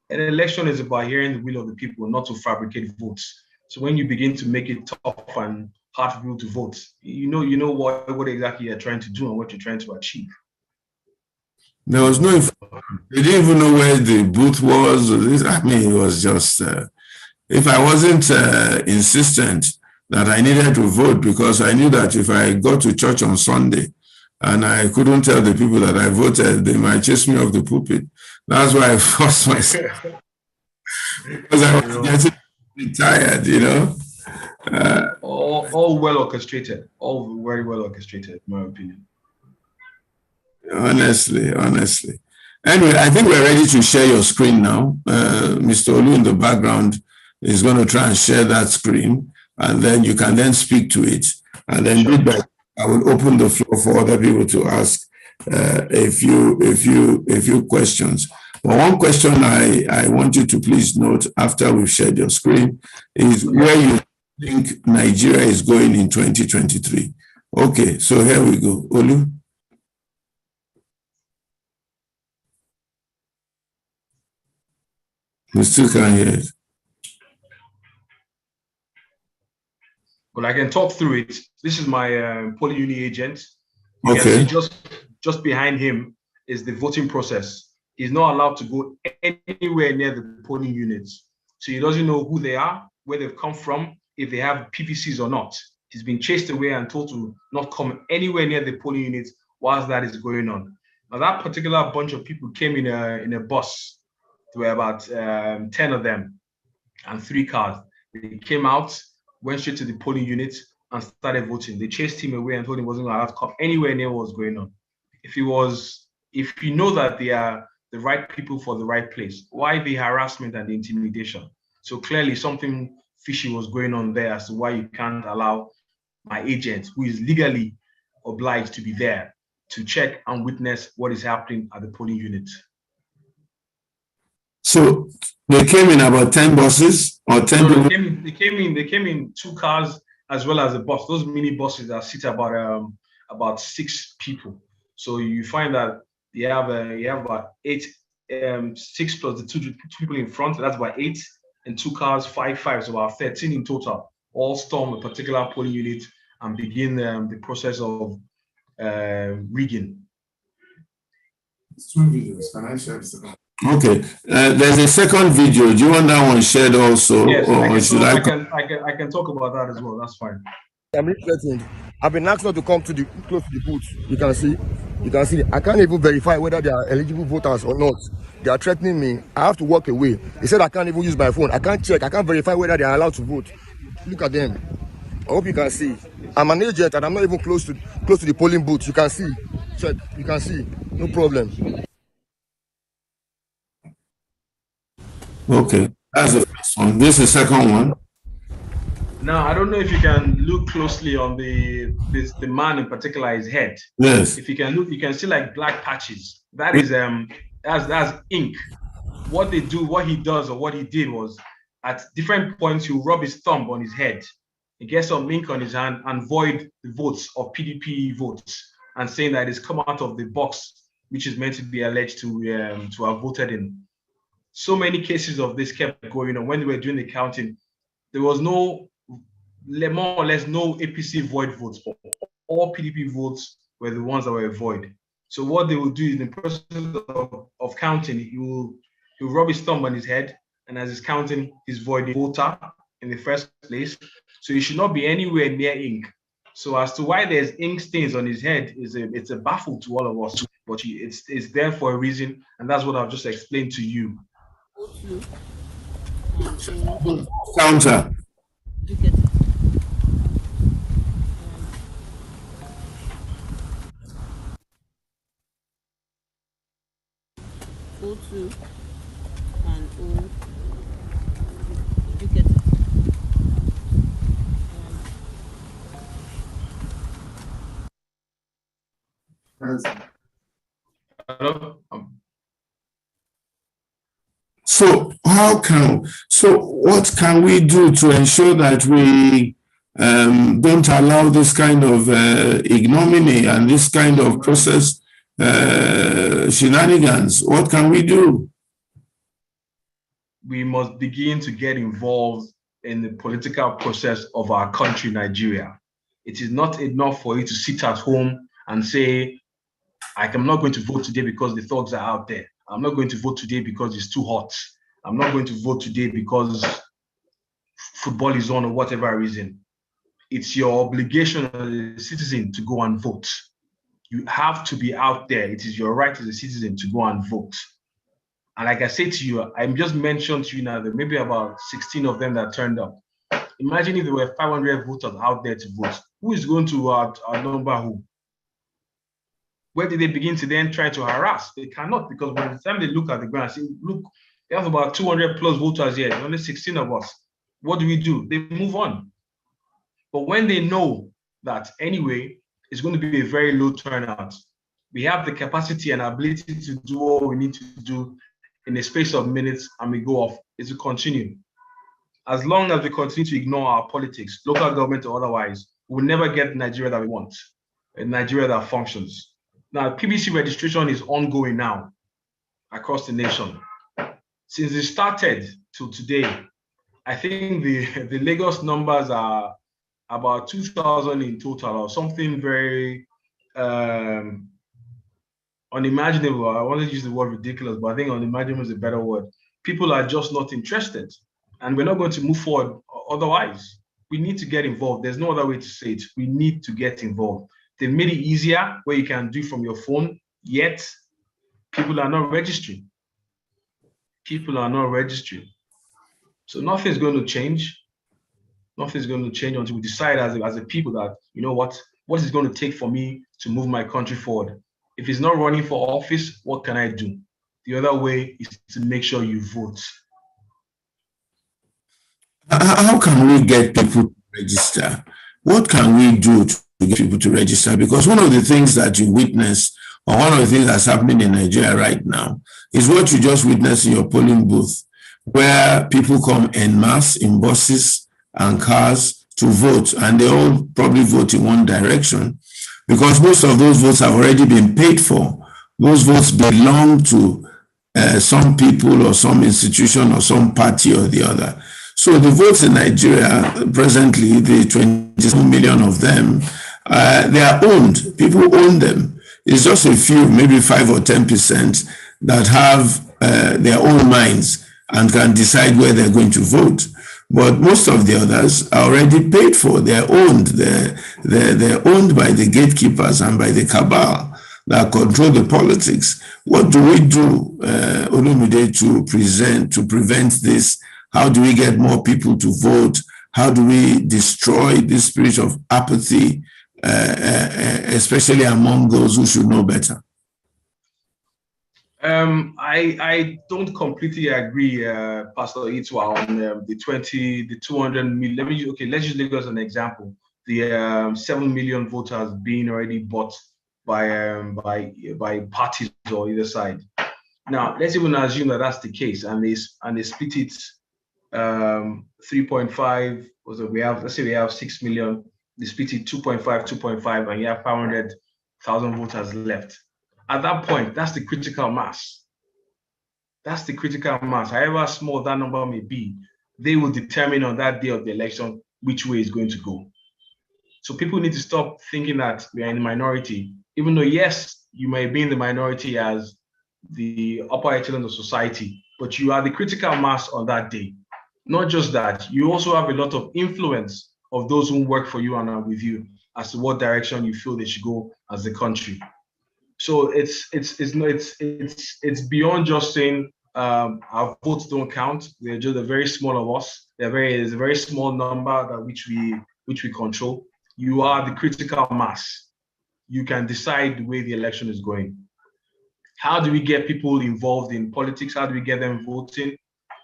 election is about hearing the will of the people, not to fabricate votes. So when you begin to make it tough and hard for people to vote, you know what exactly you're trying to do and what you're trying to achieve.
There was no information. They didn't even know where the booth was. I mean, it was just, if I wasn't insistent that I needed to vote, because I knew that if I got to church on Sunday and I couldn't tell the people that I voted, they might chase me off the pulpit. That's why I forced myself. Because I was getting tired, you know.
All well orchestrated, all very well orchestrated, in my opinion.
Honestly. Anyway, I think we're ready to share your screen now. Mr. Olu in the background is going to try and share that screen, and then you can then speak to it. And then I will open the floor for other people to ask a few questions. But one question I want you to please note after we've shared your screen is where you think Nigeria is going in 2023. Okay, so here we go. Olu? We still can't hear it.
Well, I can talk through it. This is my polling unit agent. You
Okay.
can see just behind him is the voting process. He's not allowed to go anywhere near the polling units. So he doesn't know who they are, where they've come from, if they have PVCs or not. He's been chased away and told to not come anywhere near the polling units whilst that is going on. Now, that particular bunch of people came in a bus. There were about 10 of them and 3 cars. They came out, went straight to the polling unit and started voting. They chased him away and told him he wasn't allowed to come anywhere near what was going on. If you know that they are the right people for the right place, why the harassment and the intimidation? So clearly something fishy was going on there as to why you can't allow my agent, who is legally obliged to be there, to check and witness what is happening at the polling unit.
So they came in about 10 buses or 10
No,
people?
they came in 2 cars as well as a bus. Those mini buses that sit about 6 people. So you find that you have about 8, 6 plus the 2 people in front. That's about 8, and 2 cars, 5, so about 13 in total. All storm a particular polling unit and begin the process of rigging.
It's 2 videos. Can I share this? Okay, there's a second video. Do you want that one shared also?
Yes,
or
I can talk about that as well. That's fine.
I'm really threatened. I've been asked not to come close to the booth. You can see. I can't even verify whether they are eligible voters or not. They are threatening me. I have to walk away. They said I can't even use my phone. I can't check. I can't verify whether they are allowed to vote. Look at them. I hope you can see. I'm an agent and I'm not even close to the polling booth. You can see. Check. You can see. No problem.
Okay, that's the first one. This is the second one.
Now, I don't know if you can look closely on the man in particular, his head.
Yes.
If you can look, you can see like black patches. That is that's ink. What he does or what he did was at different points he'll rub his thumb on his head. He gets some ink on his hand and void the votes of PDP votes and saying that it's come out of the box which is meant to be alleged to have voted in. so many cases of this kept going on. When they were doing the counting, there was more or less no APC void votes. All PDP votes were the ones that were void. So what they will do in the process of counting, he'll rub his thumb on his head, and as he's counting, he's voiding voter in the first place. So he should not be anywhere near ink. So as to why there's ink stains on his head it's a baffle to all of us. But it's there for a reason, and that's what I've just explained to you.
Counter.
O2 and O. You get
Hello?
So what can we do to ensure that we don't allow this kind of ignominy and this kind of process shenanigans? What can we do?
We must begin to get involved in the political process of our country, Nigeria. It is not enough for you to sit at home and say, I'm not going to vote today because the thugs are out there. I'm not going to vote today because it's too hot. I'm not going to vote today because football is on or whatever reason. It's your obligation as a citizen to go and vote. You have to be out there. It is your right as a citizen to go and vote. And like I said to you, I just mentioned to you now that maybe about 16 of them that turned up. Imagine if there were 500 voters out there to vote. Who is going to outnumber who? Where did they begin to then try to harass? They cannot, because by the time they look at the ground and say, look, they have about 200 plus voters here, only 16 of us. What do? They move on. But when they know that anyway, it's going to be a very low turnout, we have the capacity and ability to do what we need to do in a space of minutes, and we go off, is to continue. As long as we continue to ignore our politics, local government or otherwise, we'll never get Nigeria that we want, a Nigeria that functions. Now, PBC registration is ongoing now across the nation. Since it started to today, I think the Lagos numbers are about 2,000 in total, or something very unimaginable. I want to use the word ridiculous, but I think unimaginable is a better word. People are just not interested, and we're not going to move forward otherwise. We need to get involved. There's no other way to say it. We need to get involved. They made it easier where you can do from your phone, yet people are not registering. People are not registering. So nothing's going to change. Nothing's going to change until we decide as a people that, you know what is it going to take for me to move my country forward? If it's not running for office, what can I do? The other way is to make sure you vote.
How can we get people to register? What can we do to get people to register? Because one of the things that you witness, or one of the things that's happening in Nigeria right now, is what you just witnessed in your polling booth, where people come en masse in buses and cars to vote, and they all probably vote in one direction, because most of those votes have already been paid for. Those votes belong to some people or some institution or some party or the other. So the votes in Nigeria presently, the 27 million of them, they are owned. People own them. It's just a few, maybe 5 or 10% that have their own minds and can decide where they're going to vote. But most of the others are already paid for. They're owned. They're owned by the gatekeepers and by the cabal that control the politics. What do we do, Olumide, to prevent this? How do we get more people to vote? How do we destroy this spirit of apathy, especially among those who should know better?
I don't completely agree, Pastor Itwa, on the 200 million. Let's use Lagos as an example. The 7 million voters being already bought by parties or either side. Now, let's even assume that that's the case, and they split it 3.5. Let's say we have 6 million. They split it 2.5, and you have 500,000 voters left. At that point, that's the critical mass. That's the critical mass. However small that number may be, they will determine on that day of the election which way it's going to go. So people need to stop thinking that we are in the minority, even though, yes, you may be in the minority as the upper echelon of society, but you are the critical mass on that day. Not just that, you also have a lot of influence of those who work for you and are with you as to what direction you feel they should go as a country. So it's beyond just saying our votes don't count. They're just a very small of us. There's a very small number that which we control. You are the critical mass. You can decide the way the election is going. How do we get people involved in politics? How do we get them voting?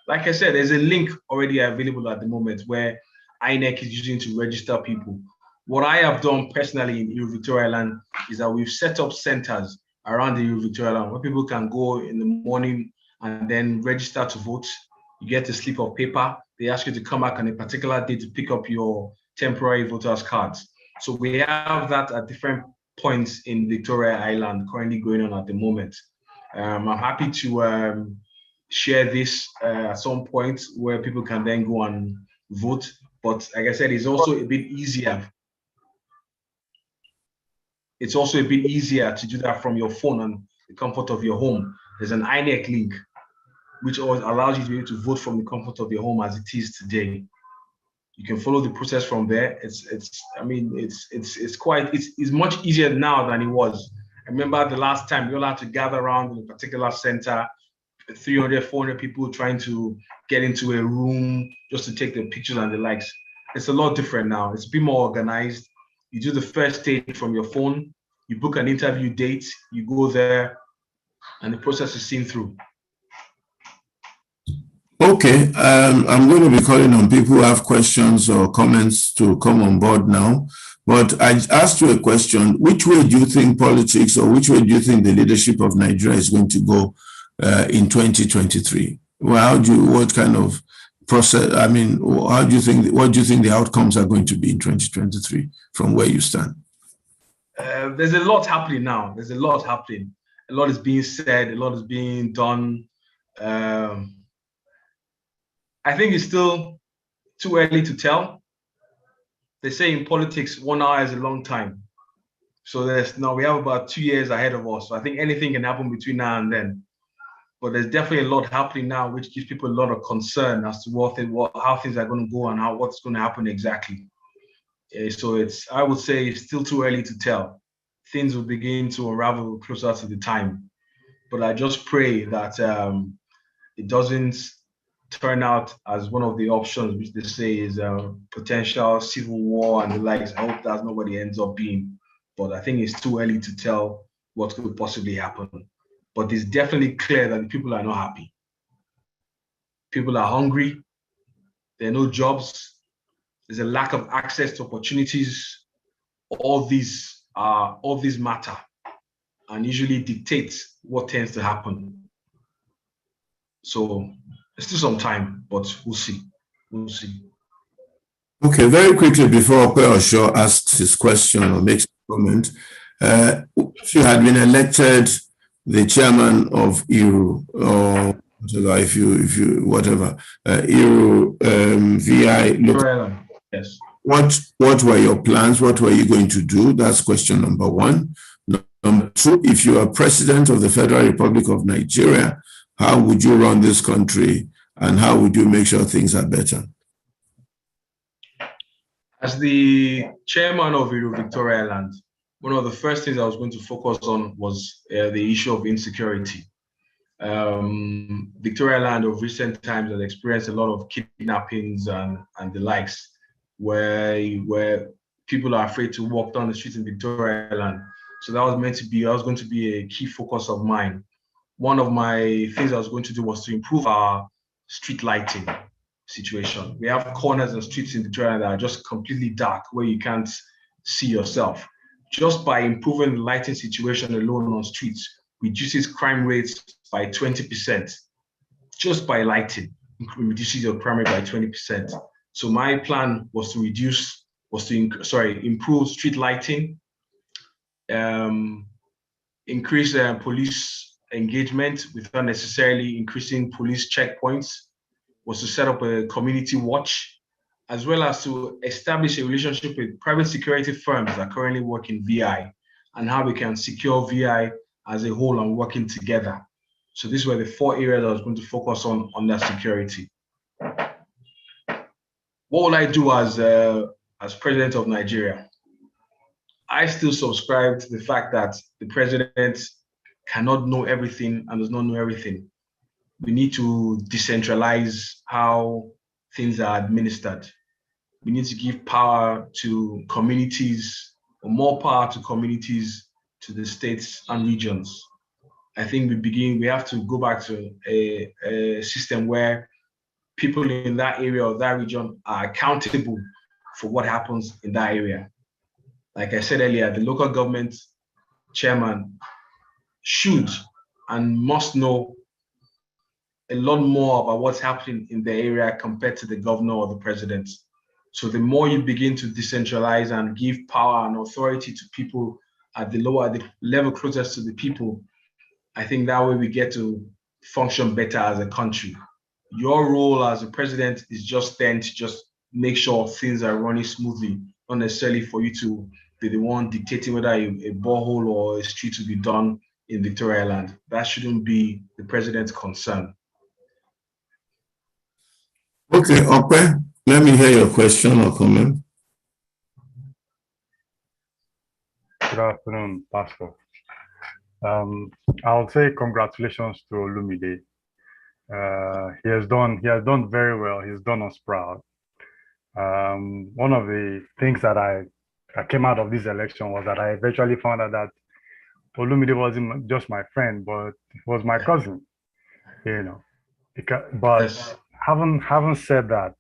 Like I said, there's a link already available at the moment where INEC is using to register people. What I have done personally in IRU Victoria Land is that we've set up centers around the IRU Victoria Land where people can go in the morning and then register to vote. You get a slip of paper. They ask you to come back on a particular day to pick up your temporary voters cards. So we have that at different points in Victoria Island currently going on at the moment. I'm happy to share this at some point where people can then go and vote. But like I said, it's also a bit easier. It's also a bit easier to do that from your phone and the comfort of your home. There's an INEC link, which allows you to be able to vote from the comfort of your home as it is today. You can follow the process from there. It's much easier now than it was. I remember the last time we all had to gather around in a particular center, 300, 400 people trying to get into a room just to take the pictures and the likes. It's a lot different now. It's a bit more organized. You do the first stage from your phone, you book an interview date, you go there, and the process is seen through.
Okay, I'm going to be calling on people who have questions or comments to come on board now. But I asked you a question: which way do you think politics, or which way do you think the leadership of Nigeria is going to go in 2023? Well, what kind of process? I mean, what do you think the outcomes are going to be in 2023 from where you stand?
There's a lot happening now. There's a lot happening. A lot is being said. A lot is being done. I think it's still too early to tell. They say in politics, 1 hour is a long time. So we have about 2 years ahead of us. So I think anything can happen between now and then. But there's definitely a lot happening now, which gives people a lot of concern as to how things are going to go and what's going to happen exactly. So I would say it's still too early to tell. Things will begin to unravel closer to the time. But I just pray that it doesn't turn out as one of the options, which they say is potential civil war and the likes. I hope that's not what it ends up being. But I think it's too early to tell what could possibly happen. But it's definitely clear that the people are not happy. People are hungry. There are no jobs. There's a lack of access to opportunities. All these matter and usually dictate what tends to happen. So it's still some time, but we'll see. We'll see.
Okay, very quickly before Osho asks his question or makes a comment, if you had been elected the chairman of IRU, or whatever, IRU, VI,
yes.
What were your plans? What were you going to do? That's question number one. Number two, if you are president of the Federal Republic of Nigeria, how would you run this country and how would you make sure things are better?
As the chairman of IRU Victoria Land, one of the first things I was going to focus on was the issue of insecurity. Victoria Land of recent times has experienced a lot of kidnappings and the likes, where people are afraid to walk down the streets in Victoria Land. So that was going to be a key focus of mine. One of my things I was going to do was to improve our street lighting situation. We have corners and streets in Victoria that are just completely dark, where you can't see yourself. Just by improving the lighting situation alone on streets, reduces crime rates by 20%. Just by lighting, reduces your crime rate by 20%. So my plan was to improve street lighting, increase police engagement without necessarily increasing police checkpoints was to set up a community watch, as well as to establish a relationship with private security firms that currently work in VI and how we can secure VI as a whole and working together. So these were the 4 areas I was going to focus on that security. What will I do as president of Nigeria? I still subscribe to the fact that the president cannot know everything and does not know everything. We need to decentralize how things are administered. We need to give power to communities, or more power to communities, to the states and regions. I think we have to go back to a system where people in that area or that region are accountable for what happens in that area. Like I said earlier, the local government chairman should and must know a lot more about what's happening in the area compared to the governor or the president. So the more you begin to decentralize and give power and authority to people at the level closest to the people, I think that way we get to function better as a country. Your role as a president is just then to just make sure things are running smoothly, not necessarily for you to be the one dictating whether a borehole or a street will be done in Victoria Island. That shouldn't be the president's concern.
Okay, Ope, let me hear your question or comment.
Good afternoon, Pastor. I'll say congratulations to Olumide. He has done very well. He's done us proud. One of the things that I came out of this election was that I eventually found out that Olumide wasn't just my friend, but was my cousin. You know, but
Yes.
having said that,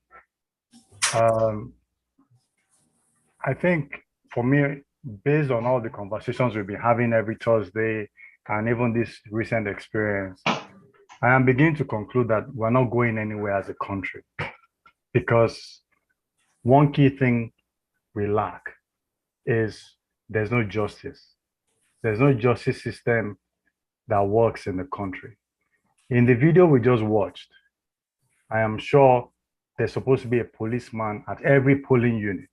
I think for me, based on all the conversations we've been having every Thursday and even this recent experience, I am beginning to conclude that we're not going anywhere as a country, because one key thing we lack is there's no justice. There's no justice system that works in the country. In the video we just watched, I am sure there's supposed to be a policeman at every polling unit.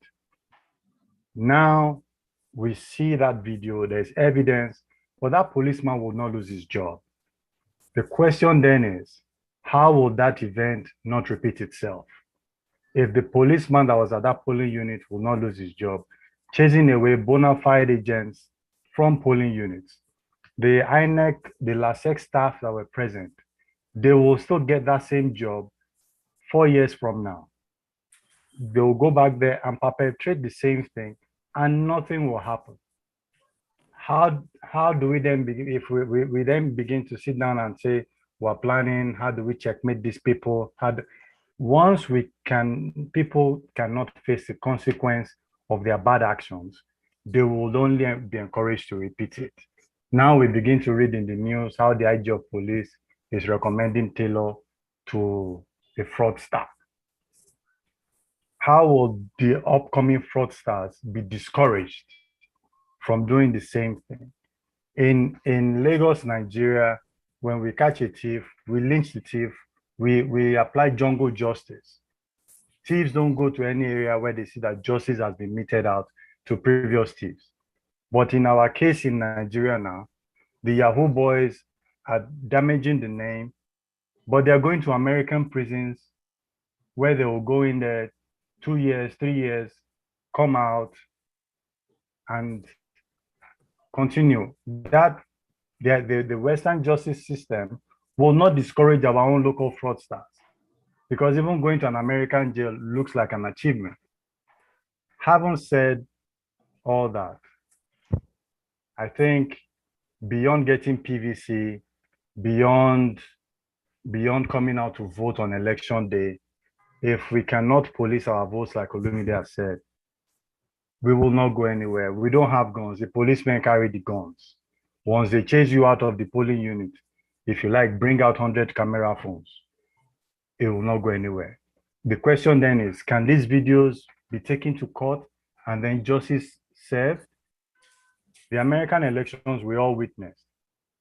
Now we see that video, there's evidence, but that policeman will not lose his job. The question then is, how will that event not repeat itself? If the policeman that was at that polling unit will not lose his job, chasing away bona fide agents from polling units, the INEC, the LASEC staff that were present, they will still get that same job 4 years from now. They will go back there and perpetrate the same thing and nothing will happen. How do we then begin, if we then begin to sit down and say, we're planning, how do we checkmate these people? Once people cannot face the consequence of their bad actions, they will only be encouraged to repeat it. Now we begin to read in the news how the IG of police is recommending Taylor to a fraudster. How will the upcoming fraudsters be discouraged from doing the same thing? In Lagos, Nigeria, when we catch a thief, we lynch the thief, we apply jungle justice. Thieves don't go to any area where they see that justice has been meted out to previous thieves. But in our case in Nigeria now, the Yahoo boys are damaging the name, but they're going to American prisons where they will go in there 2 years, 3 years, come out and continue. That the Western justice system will not discourage our own local fraudsters, because even going to an American jail looks like an achievement. Having said all that, I think beyond getting PVC, beyond coming out to vote on election day, if we cannot police our votes like Olumide has said, we will not go anywhere. We don't have guns. The policemen carry the guns. Once they chase you out of the polling unit, if you like, bring out 100 camera phones. It will not go anywhere. The question then is, can these videos be taken to court and then justice served? The American elections we all witnessed.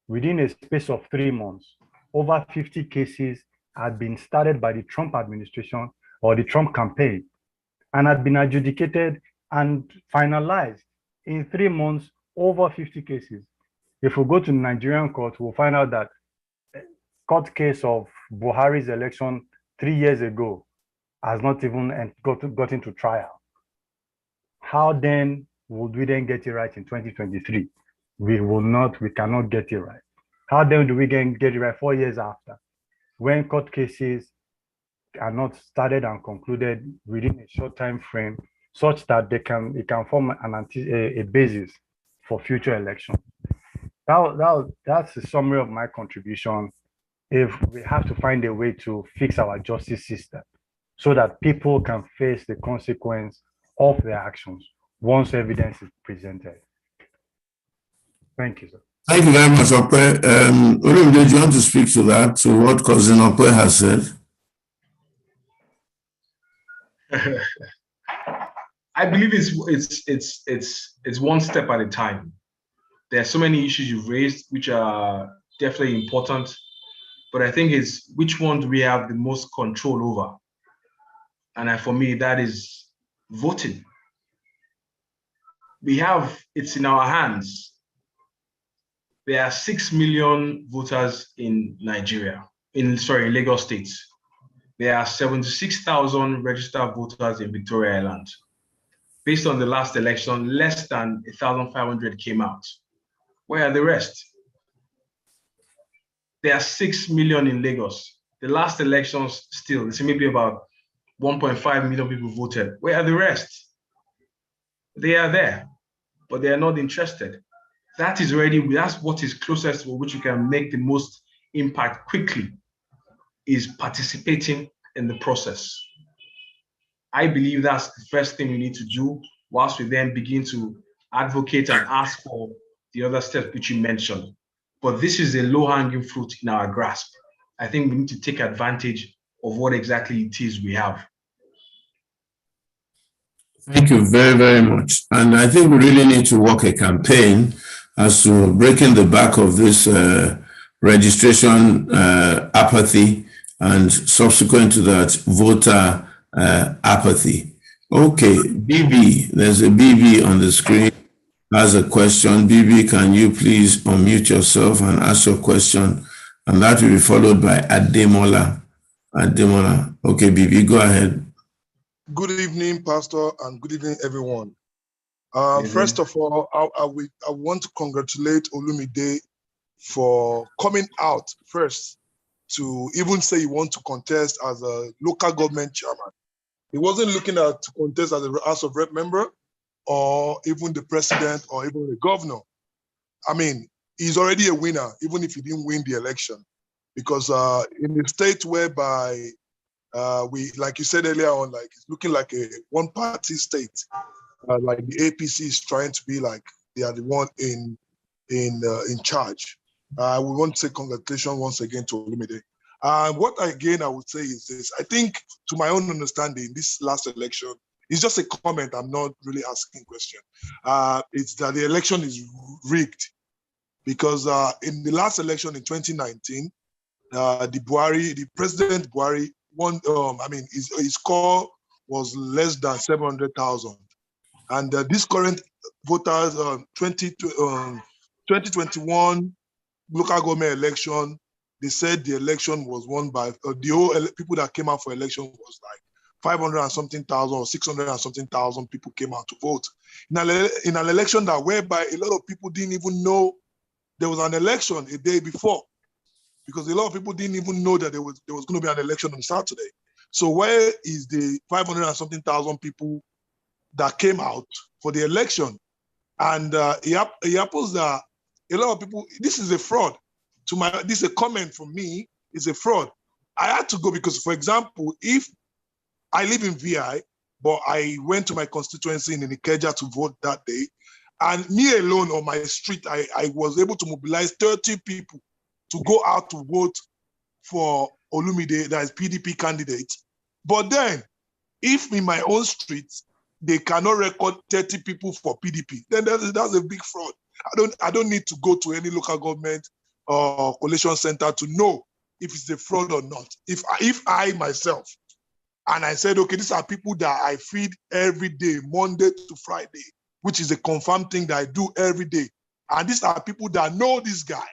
within a space of 3 months, over 50 cases had been started by the Trump administration or the Trump campaign and had been adjudicated and finalized in 3 months, over 50 cases. If we go to the Nigerian court, we'll find out that court case of Buhari's election 3 years ago has not even got into trial. How then would we then get it right in 2023? We cannot get it right. How then do we get it right 4 years after, when court cases are not started and concluded within a short time frame, such that it can form a basis for future elections? That's the summary of my contribution. If we have to find a way to fix our justice system so that people can face the consequence of their actions once evidence is presented. Thank you, sir.
Thank you very much, Okwe. Olumide, do you want to speak to that, to what Cousin Okwe has said?
I believe it's one step at a time. There are so many issues you've raised which are definitely important, but I think it's which one do we have the most control over? And for me, that is voting. It's in our hands. There are 6 million voters in Nigeria, in Lagos State. There are 76,000 registered voters in Victoria Island. Based on the last election, less than 1,500 came out. Where are the rest? There are 6 million in Lagos. The last elections still, it's maybe about 1.5 million people voted. Where are the rest? They are there, but they are not interested. That's what is closest to which you can make the most impact quickly, is participating in the process. I believe that's the first thing we need to do, whilst we then begin to advocate and ask for the other steps which you mentioned. But this is a low-hanging fruit in our grasp. I think we need to take advantage of what exactly it is we have.
Thank you very, very much. And I think we really need to work a campaign as to breaking the back of this registration apathy and subsequent to that voter apathy. Okay, BB, there's a BB on the screen, has a question. BB, can you please unmute yourself and ask your question? And that will be followed by Ademola. Okay, BB, go ahead.
Good evening, Pastor, and good evening, everyone. First of all, I want to congratulate Olumide for coming out first to even say he wants to contest as a local government chairman. He wasn't looking at to contest as a House of Rep member or even the president or even the governor. I mean, he's already a winner, even if he didn't win the election. Because in a state whereby we, like you said earlier on, like it's looking like a one-party state, like the APC is trying to be like they are the one in charge. We want to say congratulations once again to Olumide. What I would say is this: I think, to my own understanding, this last election is just a comment. I'm not really asking a question. It's that the election is rigged because in the last election in 2019, the President Buhari won. His score was less than 700,000, and this current voters 2021 local government election, they said the election was won by the whole people that came out for election was like 500 and something thousand or 600 and something thousand people came out to vote in an election that whereby a lot of people didn't even know there was an election a day before, because a lot of people didn't even know that there was going to be an election on Saturday. So where is the 500 and something thousand people that came out for the election? And it happens that a lot of people, this is a fraud. This is a comment from me, it's a fraud. I had to go because, for example, if I live in VI, but I went to my constituency in Ikeja to vote that day, and me alone on my street, I was able to mobilize 30 people to go out to vote for Olumide, that is PDP candidate. But then, if in my own street, they cannot record 30 people for PDP, then that's a big fraud. I don't need to go to any local government collation center to know if it's a fraud or not. If I myself, and I said, okay, these are people that I feed every day, Monday to Friday, which is a confirmed thing that I do every day. And these are people that know this guy,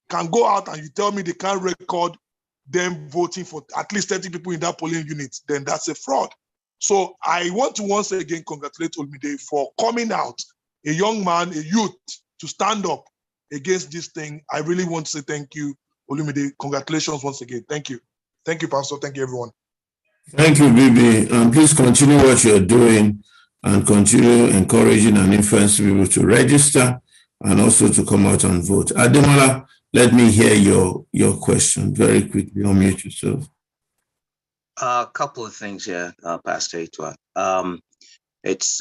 can go out and you tell me they can't record them voting for at least 30 people in that polling unit, then that's a fraud. So I want to once again congratulate Olumide for coming out, a young man, a youth, to stand up against this thing. I really want to say thank you, Olumide. Congratulations once again. Thank you. Thank you, Pastor. Thank you, everyone.
Thank you, Bibi. And please continue what you're doing and continue encouraging and influencing people to register and also to come out and vote. Ademola, let me hear your question very quickly. Unmute yourself.
A couple of things here, Pastor Etwa.
I didn't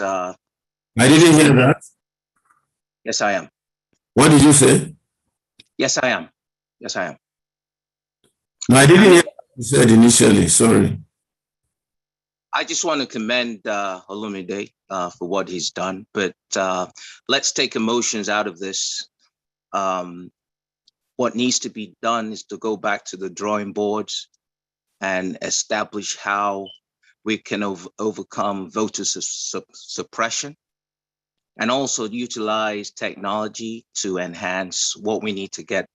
hear that.
Yes, I am.
What did you say?
Yes, I am. Yes, I am.
No, I didn't hear what you said initially. Sorry.
I just want to commend Olumide for what he's done, but let's take emotions out of this. What needs to be done is to go back to the drawing boards and establish how we can overcome voter suppression, and also utilize technology to enhance what we need to get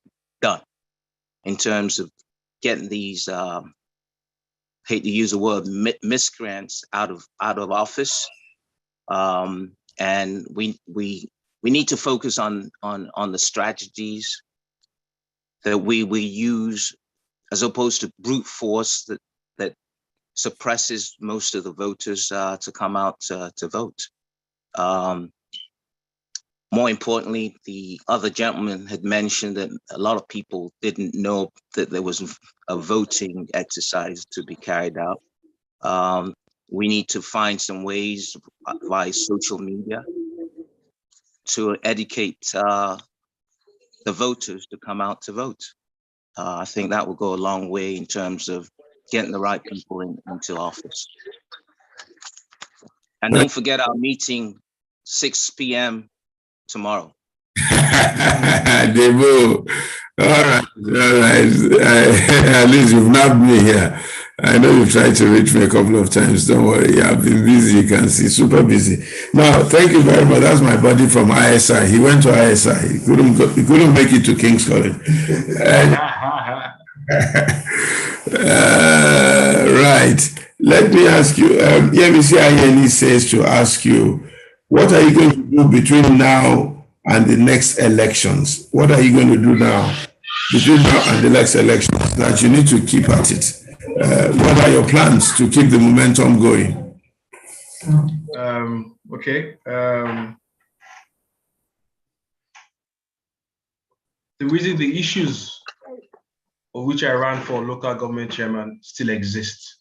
done in terms of getting these, hate to use the word, miscreants out of office. And we need to focus on the strategies that we use, as opposed to brute force that suppresses most of the voters to come out to vote. More importantly, the other gentleman had mentioned that a lot of people didn't know that there was a voting exercise to be carried out. We need to find some ways via social media to educate the voters to come out to vote. I think that will go a long way in terms of getting the right people into office. And don't forget our meeting, 6 p.m. tomorrow.
They will. All right. At least you've nabbed me here. I know you've tried to reach me a couple of times. Don't worry. I've been busy. You can see, super busy. Now, thank you very much. That's my buddy from ISI. He went to ISI. He couldn't make it to King's College. Right. Let me ask you. EMC INE says to ask you, what are you going to do between now and the next elections? What are you going to do now between now and the next elections that you need to keep at it? What are your plans to keep the momentum going?
Okay. The issues of which I ran for local government chairman still exist.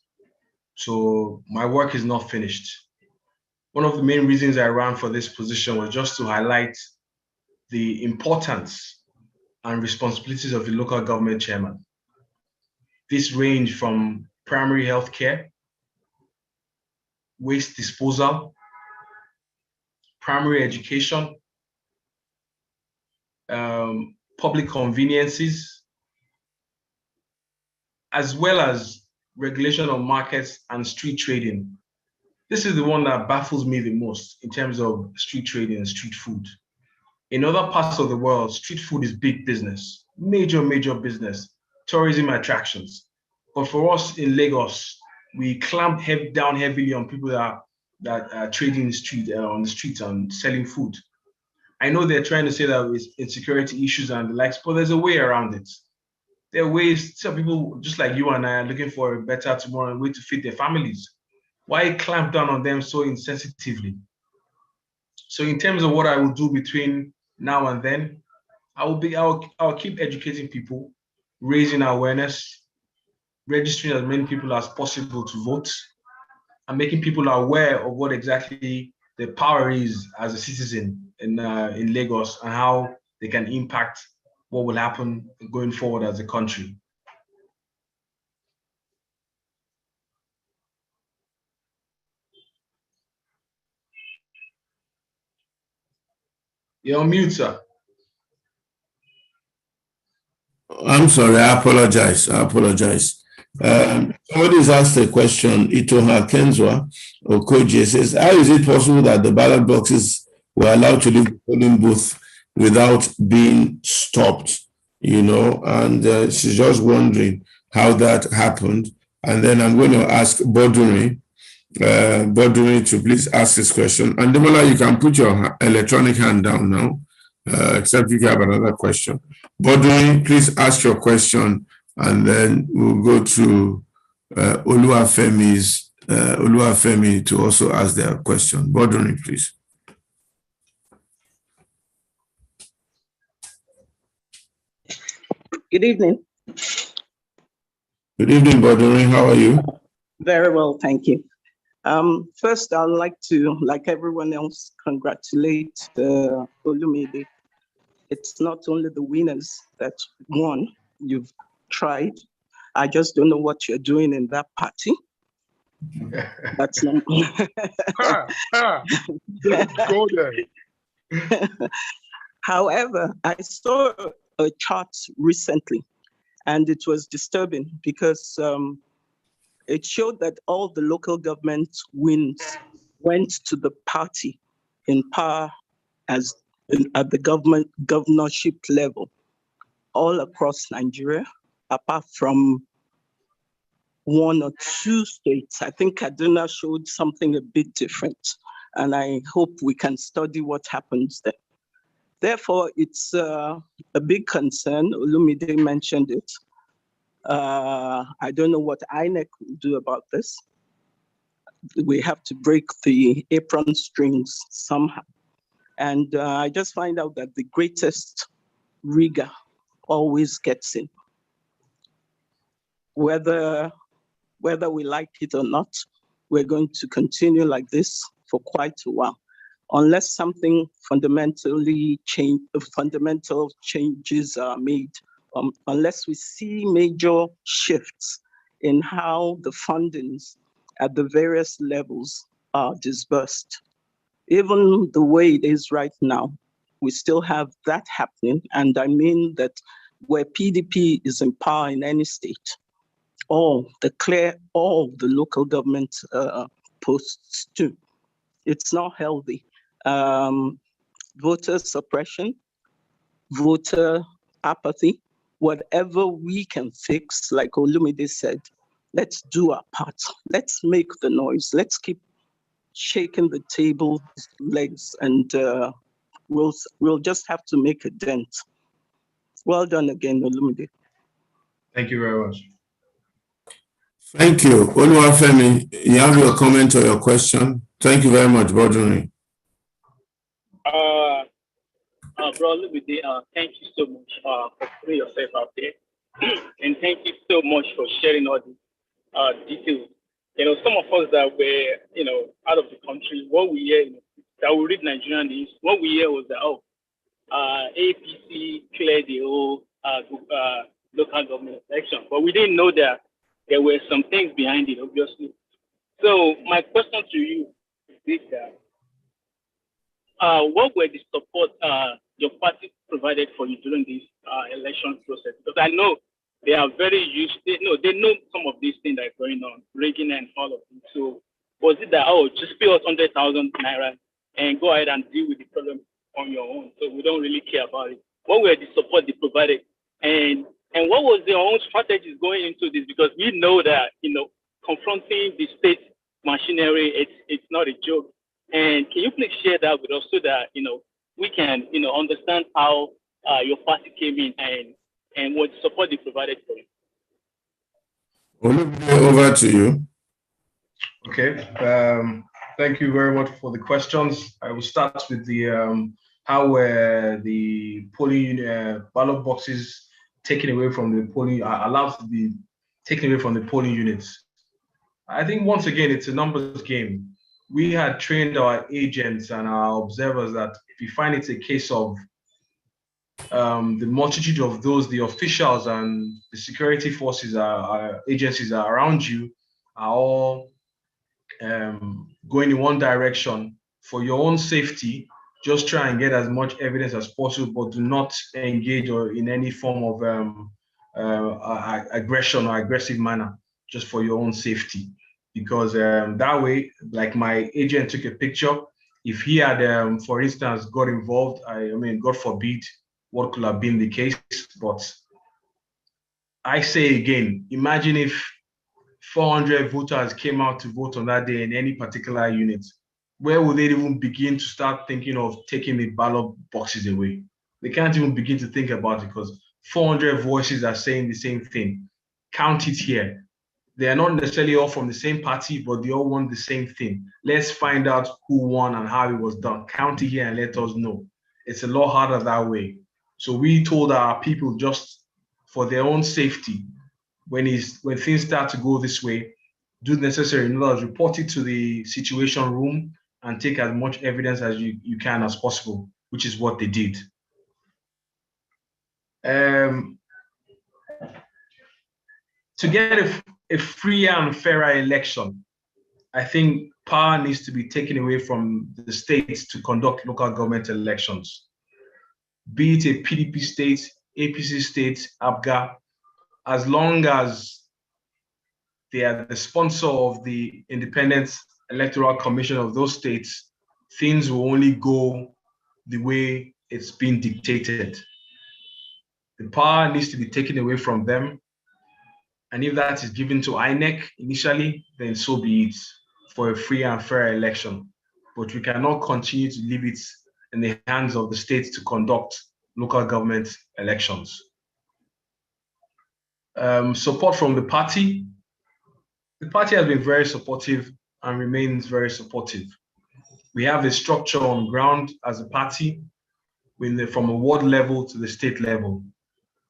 So my work is not finished. One of the main reasons I ran for this position was just to highlight the importance and responsibilities of the local government chairman. This range from primary health care, waste disposal, primary education, public conveniences, as well as regulation of markets and street trading. This is the one that baffles me the most in terms of street trading and street food. In other parts of the world, street food is big business, major business, tourism attractions. But for us in Lagos, we clamp down heavily on people that are trading on the street and selling food. I know they're trying to say that it's insecurity issues and the likes, but there's a way around it. There are ways. Some people, just like you and I, are looking for a better tomorrow, a way to feed their families. Why clamp down on them so insensitively? So in terms of what I will do between now and then, I'll keep educating people, raising awareness, registering as many people as possible to vote, and making people aware of what exactly the power is as a citizen in Lagos and how they can impact what will happen going forward as a country. You're on mute, sir.
I'm sorry, I apologize. Somebody's asked a question. Itoha Kenzwa Okoji says, how is it possible that the ballot boxes were allowed to leave the polling booth without being stopped? And she's just wondering how that happened. And then I'm going to ask Boduri to please ask this question. And Demola, you can put your electronic hand down now, except if you have another question. Boduri, please ask your question, and then we'll go to Oluwafemi to also ask their question. Boduri, please.
Good evening.
Good evening, Boduri. How are you?
Very well, thank you. First, I'd like to, like everyone else, congratulate Olumide. It's not only the winners that won. You've tried. I just don't know what you're doing in that party. That's not.
Go there.
However, I saw a chart recently, and it was disturbing because it showed that all the local government wins went to the party in power at the governorship level all across Nigeria, apart from one or two states. I think Kaduna showed something a bit different, and I hope we can study what happens there. Therefore, it's a big concern. Olumide mentioned it. I don't know what INEC will do about this. We have to break the apron strings somehow. And I just find out that the greatest rigor always gets in. Whether we like it or not, we're going to continue like this for quite a while, unless something fundamental changes are made, unless we see major shifts in how the fundings at the various levels are disbursed. Even the way it is right now, we still have that happening. And I mean that where PDP is in power in any state, all the local government posts too. It's not healthy. Voter suppression, voter apathy, whatever we can fix, like Olumide said, let's do our part. Let's make the noise. Let's keep shaking the table legs, and we'll just have to make a dent. Well done again, Olumide.
Thank you very much.
Thank you. Oluwafemi, you have your comment or your question? Thank you very much, Boduri.
Bro Olumide, thank you so much for putting yourself out there. And thank you so much for sharing all the details. Some of us that were, out of the country, what we hear, that we read Nigerian news, what we hear was that, APC cleared the whole local government election. But we didn't know that there were some things behind it, obviously. So my question to you is this, what were the support your party provided for you during this election process? Because I know they are very used, they know some of these things that are going on, rigging and all of them. So was it that, just pay us 100,000 naira and go ahead and deal with the problem on your own, so we don't really care about it? What were the support they provided? And what was their own strategies going into this? Because we know that, confronting the state machinery, it's not a joke. And can you please share that with us so that, we can, understand how your party came in and what support they provided for you?
Over to you.
Okay. Thank you very much for the questions. I will start with the how were the polling ballot boxes taken away from the polling, allowed to be taken away from the polling units. I think once again, it's a numbers game. We had trained our agents and our observers that if you find it's a case of the multitude of those, the officials and the security forces, our agencies are around you, are all going in one direction for your own safety, just try and get as much evidence as possible, but do not engage or in any form of aggression or aggressive manner, just for your own safety. Because that way, like my agent took a picture, if he had, for instance, got involved, I mean, God forbid, what could have been the case, but I say again, imagine if 400 voters came out to vote on that day in any particular unit. Where would they even begin to start thinking of taking the ballot boxes away? They can't even begin to think about it because 400 voices are saying the same thing. Count it here. They are not necessarily all from the same party, but they all want the same thing. Let's find out who won and how it was done. Count it here and let us know. It's a lot harder that way. So we told our people, just for their own safety, when things start to go this way, do the necessary in order to report it to the situation room and take as much evidence as you can as possible, which is what they did. To get a freer and fairer election, I think power needs to be taken away from the states to conduct local government elections. Be it a PDP state, APC state, ABGA, as long as they are the sponsor of the Independent Electoral Commission of those states, things will only go the way it's been dictated. The power needs to be taken away from them. And if that is given to INEC initially, then so be it, for a free and fair election. But we cannot continue to leave it in the hands of the states to conduct local government elections. Support from the party. The party has been very supportive and remains very supportive. We have a structure on ground as a party from a ward level to the state level.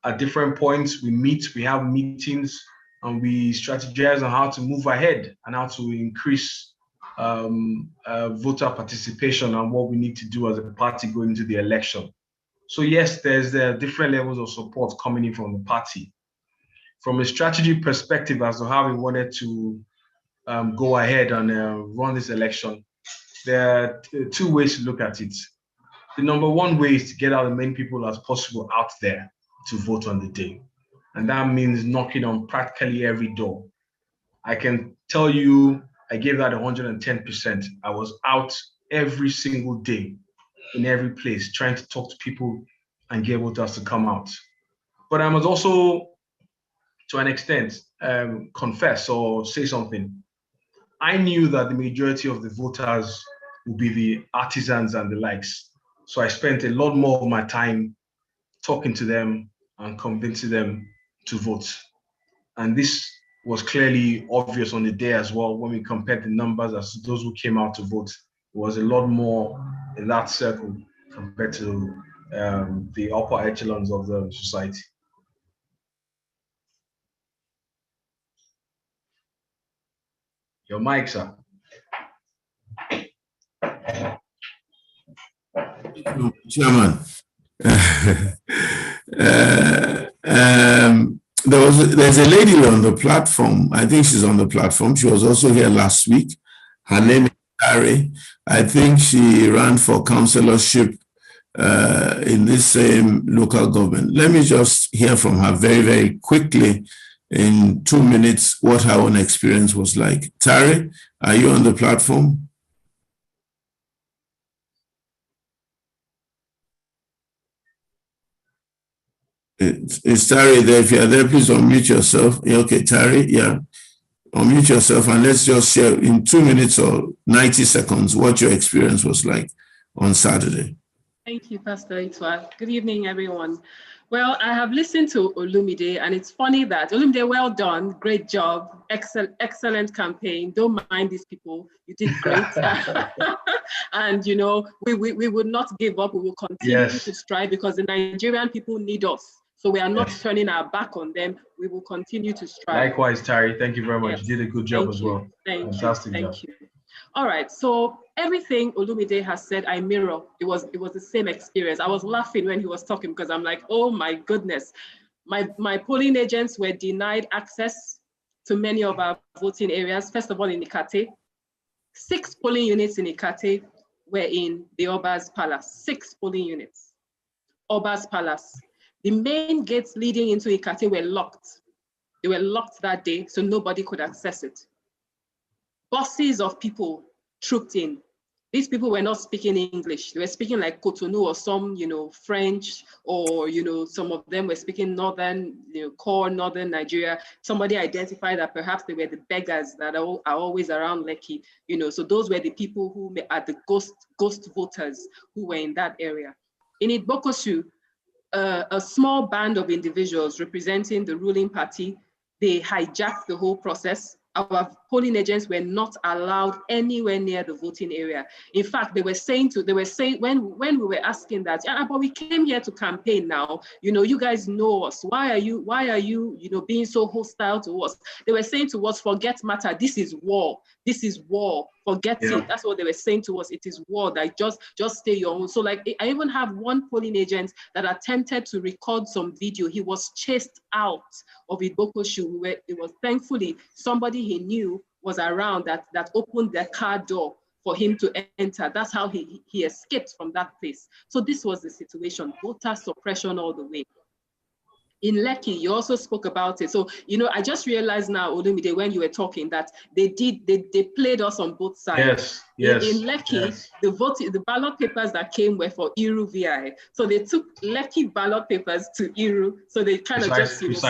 At different points, we meet, we have meetings, and we strategize on how to move ahead and how to increase voter participation and what we need to do as a party going into the election. So yes, there's different levels of support coming in from the party. From a strategy perspective as to how we wanted to go ahead and run this election, there are two ways to look at it. The number one way is to get as many people as possible out there to vote on the day. And that means knocking on practically every door. I can tell you, I gave that 110%. I was out every single day in every place trying to talk to people and get voters to come out. But I must also, to an extent, confess or say something. I knew that the majority of the voters would be the artisans and the likes. So I spent a lot more of my time talking to them and convincing them to vote. And this was clearly obvious on the day as well when we compared the numbers as to those who came out to vote. It was a lot more in that circle compared to the upper echelons of the society. Your mic, sir.
Chairman, there's a lady on the platform. I think she's on the platform. She was also here last week. Her name is Harry. I think she ran for councillorship in this same local government. Let me just hear from her very, very quickly in 2 minutes what her own experience was like. Tari, are you on the platform? Is Tari there? If you're there, please unmute yourself. Okay, Tari, yeah. Unmute yourself and let's just share in 2 minutes or 90 seconds what your experience was like on Saturday.
Thank you, Pastor Itwa. Good evening, everyone. Well, I have listened to Olumide, and it's funny that Olumide, well done, great job, excellent campaign. Don't mind these people, you did great. And you know, we would not give up. We will continue to strive because the Nigerian people need us. So we are not turning our back on them. We will continue to strive.
Likewise, Tari. Thank you very much. You did a good job as well.
Fantastic job. Thank you. All right. So everything Olumide has said, I mirror. It was the same experience. I was laughing when he was talking because I'm like, oh my goodness. My polling agents were denied access to many of our voting areas. First of all, in Ikate, 6 polling units in Ikate were in the Oba's Palace. 6 polling units. Oba's Palace. The main gates leading into Ikate were locked. They were locked that day, so nobody could access it. Buses of people trooped in. These people were not speaking English. They were speaking like Cotonou or some, French, or, some of them were speaking northern, core northern Nigeria. Somebody identified that perhaps they were the beggars that are always around Lekki, so those were the people who are the ghost voters who were in that area. In Idbokosu, a small band of individuals representing the ruling party, they hijacked the whole process. Our polling agents were not allowed anywhere near the voting area. In fact, they were saying when we were asking that, but we came here to campaign now. You guys know us. Why are you being so hostile to us? They were saying to us, forget matter. This is war. This is war. Forget it. That's what they were saying to us. It is war. That just stay your own. So like, I even have one polling agent that attempted to record some video. He was chased out of Idbokosu, where it was thankfully somebody he knew was around that opened the car door for him to enter. That's how he escaped from that place. So this was the situation, voter suppression all the way. In Lekki, you also spoke about it. So, I just realized now, Olumide, when you were talking, that they played us on both sides.
Yes.
In Lekki, the ballot papers that came were for IRU VI. So they took Lekki ballot papers to IRU. So they kind of just switched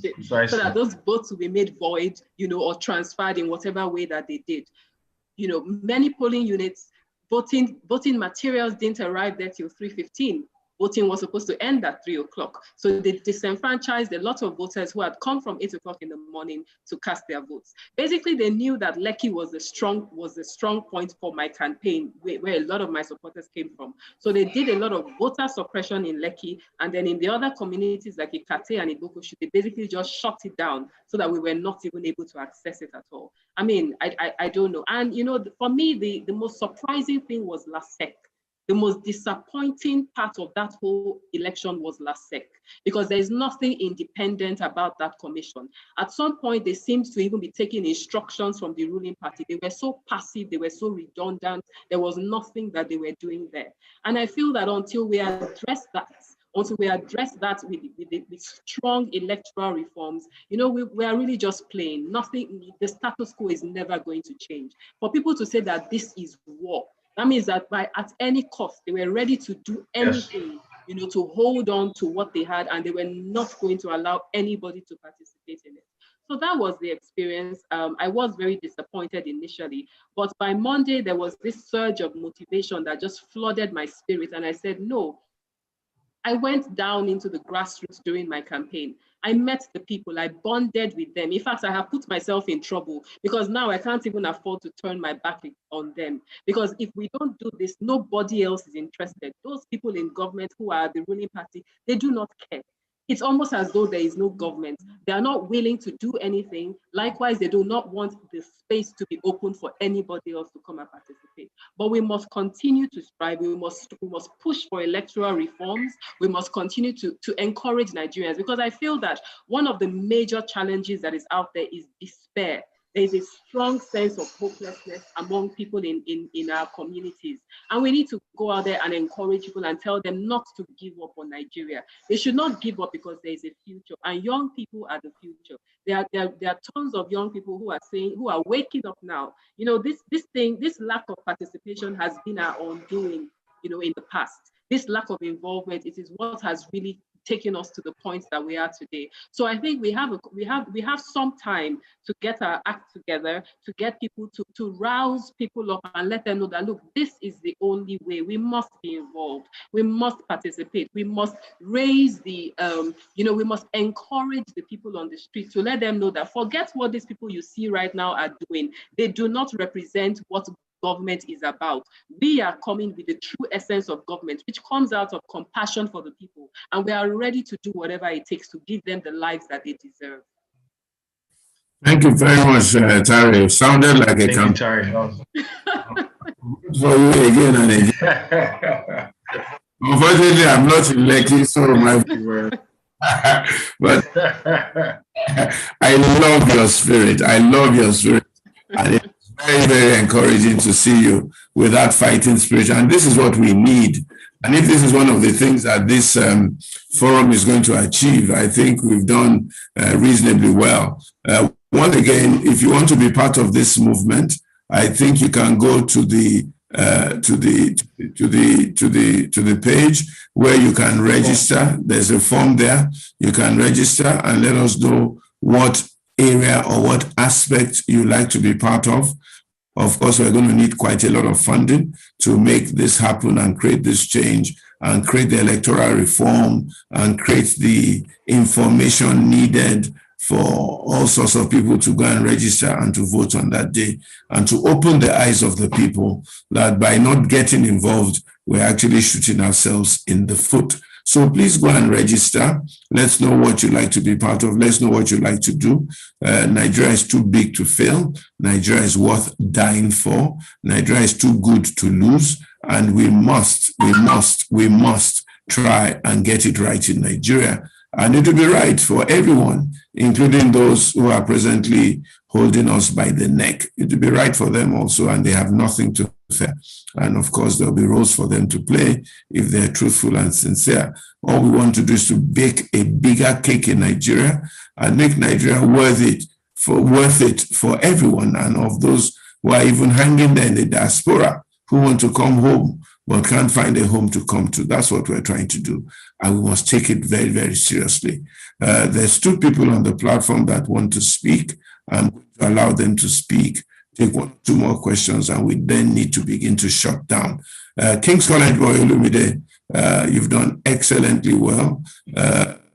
it so that those votes will be made void, or transferred in whatever way that they did. Many polling units, voting materials didn't arrive there till 3:15. Voting was supposed to end at 3 o'clock. So they disenfranchised a lot of voters who had come from 8 o'clock in the morning to cast their votes. Basically, they knew that Lekki was a strong point for my campaign, where a lot of my supporters came from. So they did a lot of voter suppression in Lekki, and then in the other communities like Ikate and Idbokosu, they basically just shut it down so that we were not even able to access it at all. I mean, I don't know. And for me, the most surprising thing was LASEC. The most disappointing part of that whole election was LASEC, because there is nothing independent about that commission. At some point, they seemed to even be taking instructions from the ruling party. They were so passive, they were so redundant. There was nothing that they were doing there. And I feel that until we address that with strong electoral reforms, we are really just playing. Nothing, the status quo is never going to change. For people to say that this is war, that means that at any cost, they were ready to do anything, to hold on to what they had, and they were not going to allow anybody to participate in it. So that was the experience. I was very disappointed initially, but by Monday, there was this surge of motivation that just flooded my spirit. And I said, no. I went down into the grassroots during my campaign. I met the people, I bonded with them. In fact, I have put myself in trouble because now I can't even afford to turn my back on them. Because if we don't do this, nobody else is interested. Those people in government who are the ruling party, they do not care. It's almost as though there is no government. They are not willing to do anything. Likewise, they do not want the space to be open for anybody else to come and participate. But we must continue to strive. We must push for electoral reforms. We must continue to encourage Nigerians, because I feel that one of the major challenges that is out there is despair. There is a strong sense of hopelessness among people in our communities. And we need to go out there and encourage people and tell them not to give up on Nigeria. They should not give up, because there is a future, and young people are the future. There are tons of young people who are waking up now. This lack of participation has been our undoing, in the past. This lack of involvement, it is what has really taken us to the point that we are today. So I think we have some time to get our act together, to get people to rouse people up and let them know that, look, this is the only way. We must be involved. We must participate. We must raise we must encourage the people on the street to let them know that forget what these people you see right now are doing. They do not represent what government is about. We are coming with the true essence of government, which comes out of compassion for the people, and we are ready to do whatever it takes to give them the lives that they deserve.
Thank you very much, Tari. You sounded like a campaign for you again and again. Unfortunately, I'm not in Lekki, so my but I love your spirit. I love your spirit, and it's very, very encouraging to see you with that fighting spirit. And this is what we need And if this is one of the things that this forum is going to achieve, I think we've done reasonably well. Once again, if you want to be part of this movement, I think you can go to the page where you can register. There's a form there. You can register and let us know what area or what aspect you like to be part of. Of course, we're going to need quite a lot of funding to make this happen and create this change and create the electoral reform and create the information needed for all sorts of people to go and register and to vote on that day, and to open the eyes of the people that by not getting involved, we're actually shooting ourselves in the foot. So please go and register. Let's know what you like to be part of. Let's know what you like to do. Nigeria is too big to fail. Nigeria is worth dying for. Nigeria is too good to lose. And we must try and get it right in Nigeria. And it will be right for everyone, including those who are presently holding us by the neck. It will be right for them also, and they have nothing to fear. And of course, there'll be roles for them to play if they're truthful and sincere. All we want to do is to bake a bigger cake in Nigeria and make Nigeria worth it for everyone, and of those who are even hanging there in the diaspora who want to come home but can't find a home to come to. That's what we're trying to do. And we must take it very, very seriously. There's two people on the platform that want to speak. I'm going to allow them to speak, take 1 or 2 more questions, and we then need to begin to shut down. King's College Boy Olumide, you've done excellently well.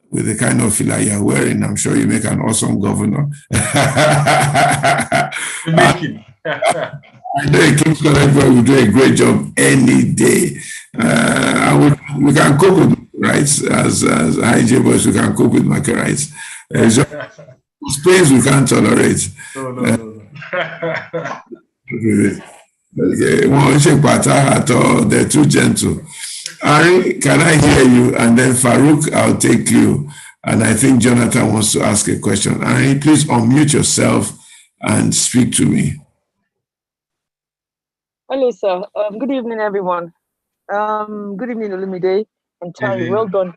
With the kind of filler you're wearing, I'm sure you make an awesome governor. I know King's College Boy will do a great job any day. We can cope with rights as IJ boys. We can cope with market rights. Space we can't tolerate. No. They're too gentle. Ari, can I hear you? And then Farouk, I'll take you. And I think Jonathan wants to ask a question. Ari, please unmute yourself and speak to me.
Hello, sir. Good evening, everyone. Good evening, Olumide and Terry. Well done.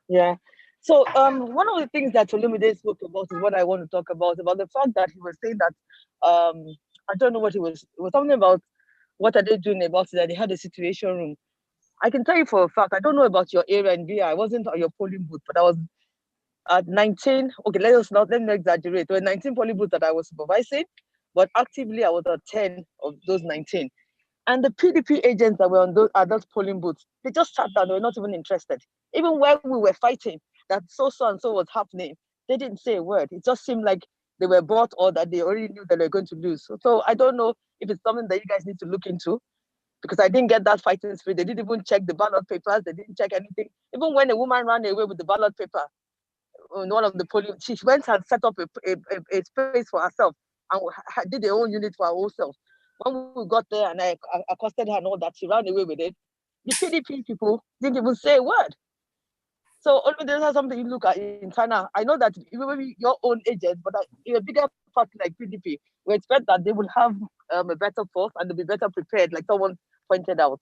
Yeah. So one of the things that Olumide spoke about is what I want to talk about the fact that he was saying that, I don't know what it was something about what are they doing about it, that they had a situation room. I can tell you for a fact, I don't know about your area in VI. I wasn't at your polling booth, but I was at 19, okay, let me exaggerate. There were 19 polling booths that I was supervising, but actively I was at 10 of those 19. And the PDP agents that were on at those polling booths, they just sat down, they were not even interested. Even when we were fighting, that so and so was happening, they didn't say a word. It just seemed like they were bought or that they already knew that they were going to lose. So I don't know if it's something that you guys need to look into, because I didn't get that fighting spirit. They didn't even check the ballot papers. They didn't check anything. Even when a woman ran away with the ballot paper, in one of the polling, she went and set up a space for herself and did her own unit for her own self. When we got there and I accosted her and all that, she ran away with it. The PDP people didn't even say a word. So there's something you look at in China. I know that maybe your own agents, but in a bigger party like PDP, we expect that they will have a better force and they'll be better prepared, like someone pointed out.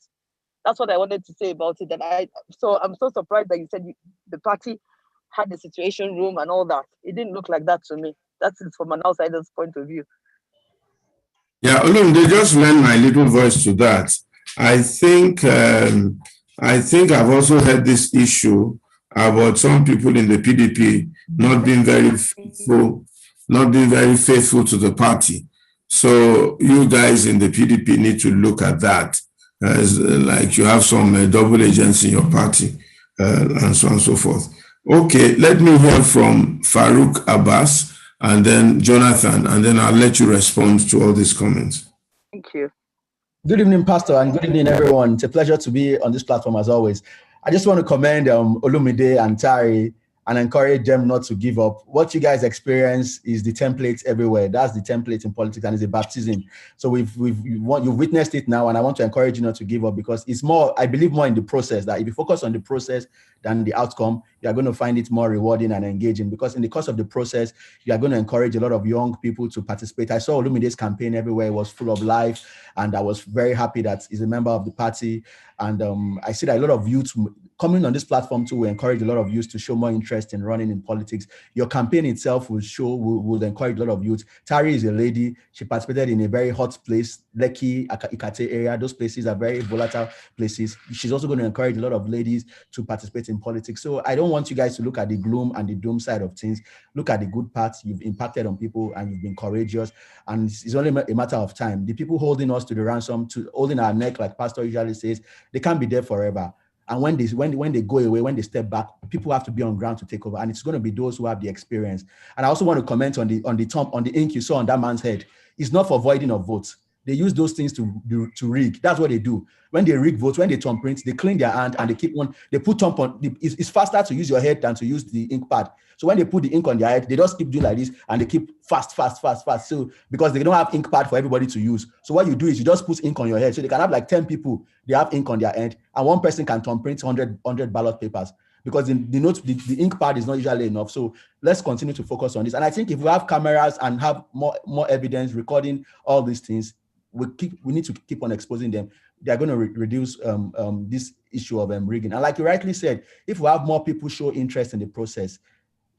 That's what I wanted to say about it. I'm so surprised that you said the party had the situation room and all that. It didn't look like that to me. That's it from an outsider's point of view.
Yeah, they just lend my little voice to that. I think I've also had this issue about some people in the PDP not being very faithful to the party. So you guys in the PDP need to look at that, as like you have some double agents in your party and so on and so forth. Okay, let me hear from Farouk Abbas and then Jonathan, and then I'll let you respond to all these comments.
Thank you.
Good evening, Pastor, and good evening, everyone. It's a pleasure to be on this platform as always. I just want to commend Olumide and Tari and encourage them not to give up. What you guys experience is the template everywhere. That's the template in politics, and it's a baptism. So you've witnessed it now, and I want to encourage you not to give up, because it's more, I believe more in the process, that if you focus on the process than the outcome, you are going to find it more rewarding and engaging, because in the course of the process, you are going to encourage a lot of young people to participate. I saw Olumide's campaign everywhere. It was full of life, and I was very happy that he's a member of the party. And I see that a lot of youth coming on this platform too will encourage a lot of youth to show more interest in running in politics. Your campaign itself will encourage a lot of youth. Tari is a lady. She participated in a very hot place, Lekki, Ikate area. Those places are very volatile places. She's also going to encourage a lot of ladies to participate in politics. So I don't want you guys to look at the gloom and the doom side of things. Look at the good parts. You've impacted on people and you've been courageous. And it's only a matter of time. The people holding us to the ransom, to holding our neck, like Pastor usually says, they can't be there forever. And when they go away, when they step back, people have to be on ground to take over. And it's going to be those who have the experience. And I also want to comment on the ink you saw on that man's head. It's not for voiding of votes. They use those things to rig. That's what they do. When they rig votes, when they thumbprint, they clean their hand and they keep on. They put thumb on. It's faster to use your head than to use the ink pad. So when they put the ink on their head, they just keep doing like this and they keep fast. So because they don't have ink pad for everybody to use. So what you do is you just put ink on your head. So they can have like 10 people. They have ink on their head, and one person can thumbprint 100 ballot papers. Because the ink pad is not usually enough. So let's continue to focus on this. And I think if we have cameras and have more evidence recording all these things, we need to keep on exposing them. They are going to reduce this issue of rigging. And like you rightly said, if we have more people show interest in the process,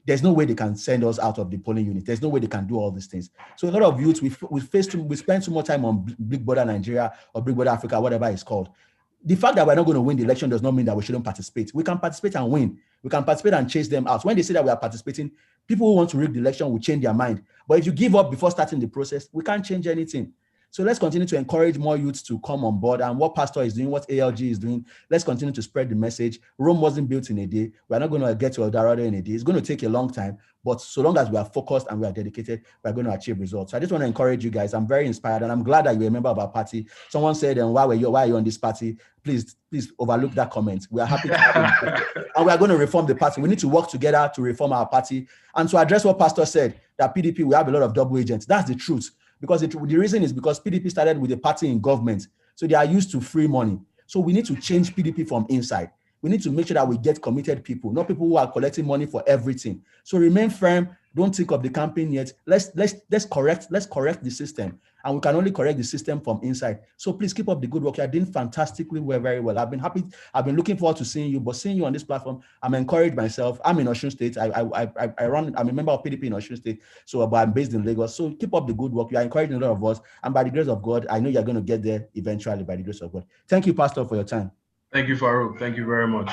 there's no way they can send us out of the polling unit. There's no way they can do all these things. So a lot of youths, we spend too much time on Big Brother Nigeria or Big Brother Africa, whatever it's called. The fact that we're not going to win the election does not mean that we shouldn't participate. We can participate and win. We can participate and chase them out. When they say that we are participating, people who want to rig the election will change their mind. But if you give up before starting the process, we can't change anything. So let's continue to encourage more youths to come on board, and what Pastor is doing, what ALG is doing, let's continue to spread the message. Rome wasn't built in a day. We're not going to get to El Dorado in a day. It's going to take a long time, but so long as we are focused and we are dedicated, we're going to achieve results. So I just want to encourage you guys. I'm very inspired, and I'm glad that you're a member of our party. Someone said, and why are you on this party? Please overlook that comment. We are happy to have you. And we are going to reform the party. We need to work together to reform our party. And to address what Pastor said, that PDP, we have a lot of double agents. That's the truth. Because the reason is because PDP started with a party in government. So they are used to free money. So we need to change PDP from inside. We need to make sure that we get committed people, not people who are collecting money for everything. So remain firm. Don't think of the campaign yet. Let's correct the system. And we can only correct the system from inside. So please keep up the good work. You're doing fantastically well, very well. I've been happy. I've been looking forward to seeing you, but seeing you on this platform, I'm encouraged myself. I'm in Osun State. I'm a member of PDP in Osun State. So but I'm based in Lagos. So keep up the good work. You are encouraging a lot of us. And by the grace of God, I know you're going to get there eventually by the grace of God. Thank you, Pastor, for your time.
Thank you, Farouk. Thank you very much.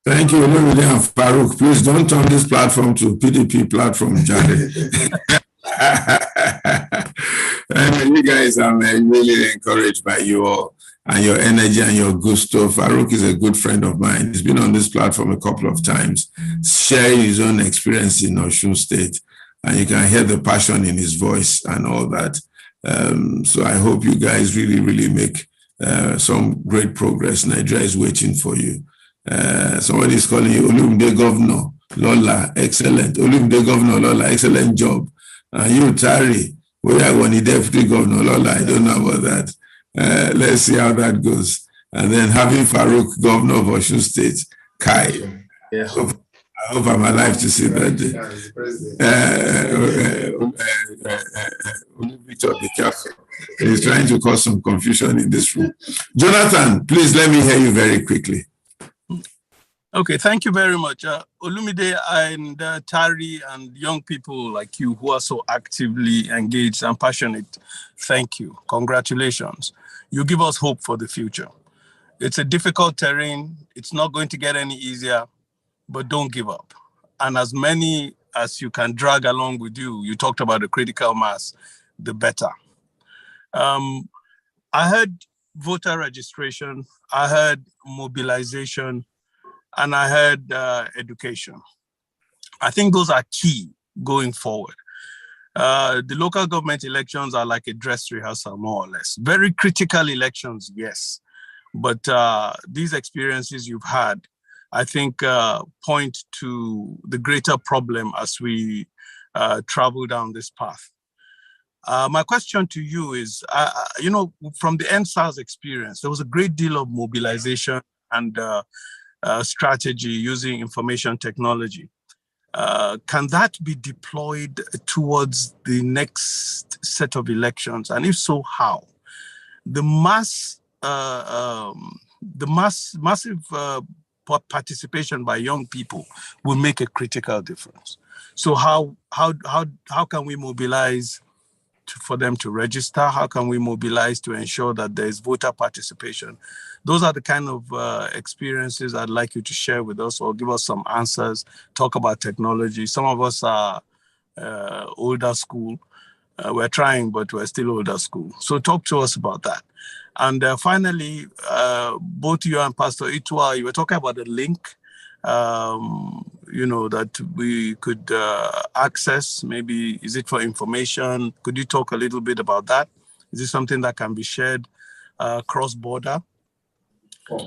Thank you, Olumide and Farouk. Please don't turn this platform to PDP platform, Charlie. You guys, I'm really encouraged by you all and your energy and your gusto. Farouk is a good friend of mine. He's been on this platform a couple of times, sharing his own experience in Osun State, and you can hear the passion in his voice and all that. So I hope you guys really make some great progress. Nigeria is waiting for you. Somebody is calling you Olumide Governor Lola, excellent. Olumide Governor Lola, excellent job. You, Tari, we are one deputy governor Lola. I don't know about that. Let's see how that goes. And then having Farouk, governor of Osun State, Kai.
Yeah.
I hope I'm alive to see that day. Victor, be careful. He's trying to cause some confusion in this room. Jonathan, please let me hear you very quickly.
Okay, thank you very much. Olumide and Tari and young people like you who are so actively engaged and passionate, thank you. Congratulations. You give us hope for the future. It's a difficult terrain. It's not going to get any easier, but don't give up. And as many as you can drag along with you, you talked about the critical mass, the better. I heard voter registration, I heard mobilization, and I heard education. I think those are key going forward. The local government elections are like a dress rehearsal, more or less. Very critical elections, yes. But these experiences you've had, I think, point to the greater problem as we travel down this path. My question to you is, from the NSAS experience, there was a great deal of mobilization and strategy using information technology. Can that be deployed towards the next set of elections? And if so, how? The massive participation by young people will make a critical difference. So how can we mobilize for them to register? How can we mobilize to ensure that there is voter participation? Those are the kind of experiences I'd like you to share with us, or give us some answers, talk about technology. Some of us are older school. We're trying, but we're still older school. So talk to us about that. And finally, both you and Pastor Itwa, you were talking about the link, that we could access. Maybe, is it for information? Could you talk a little bit about that? Is it something that can be shared cross-border?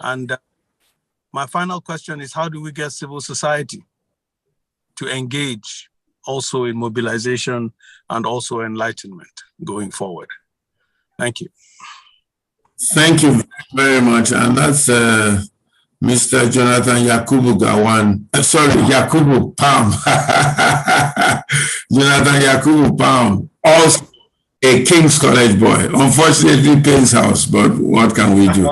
And my final question is, how do we get civil society to engage also in mobilization and also enlightenment going forward? Thank you.
Thank you very much. And that's Mr. Jonathan Yakubu Gawan. Yakubu Palm. Jonathan Yakubu Palm, also a King's College boy. Unfortunately, Payne's house, but what can we do?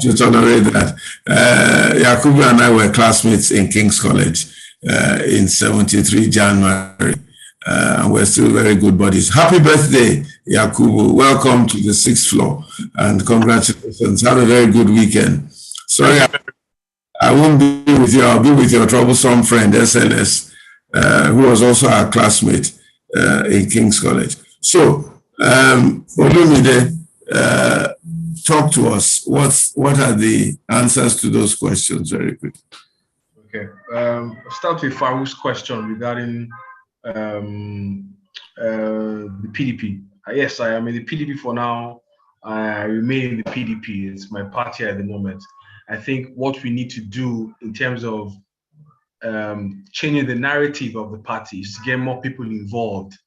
To tolerate that. Yakubu and I were classmates in King's College in 73 January. And we're still very good buddies. Happy birthday, Yakubu. Welcome to the 6th floor and congratulations. Have a very good weekend. Sorry, I won't be with you. I'll be with your troublesome friend, SNS, who was also our classmate in King's College. So, Olumide, talk to us. What are the answers to those questions very quickly?
Okay. Start with Farou's question regarding the PDP. Yes, I am in the PDP for now. I remain in the PDP. It's my party at the moment. I think what we need to do in terms of changing the narrative of the party is to get more people involved.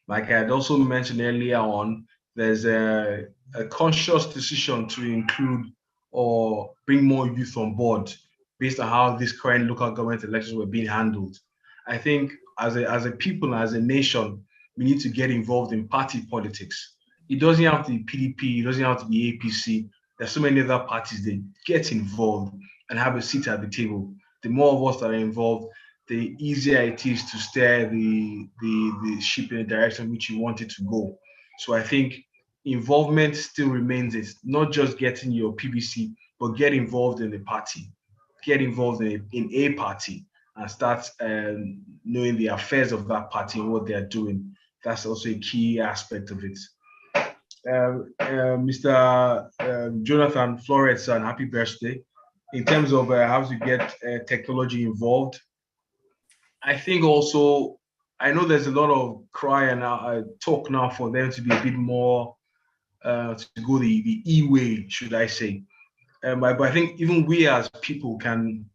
Like I had also mentioned earlier on, there's a conscious decision to include or bring more youth on board based on how these current local government elections were being handled. I think as a people, as a nation, we need to get involved in party politics. It doesn't have to be PDP, it doesn't have to be APC. There's so many other parties that get involved and have a seat at the table. The more of us that are involved, the easier it is to steer the ship in the direction which you want it to go. So I think involvement still remains it, not just getting your PBC, but get involved in the party, get involved in a party and start knowing the affairs of that party and what they're doing. That's also a key aspect of it. Mr. Jonathan Flores, and happy birthday. In terms of how to get technology involved, I think also, I know there's a lot of cry and talk now for them to be a bit more, to go the e-way, should I say. But I think even we as people can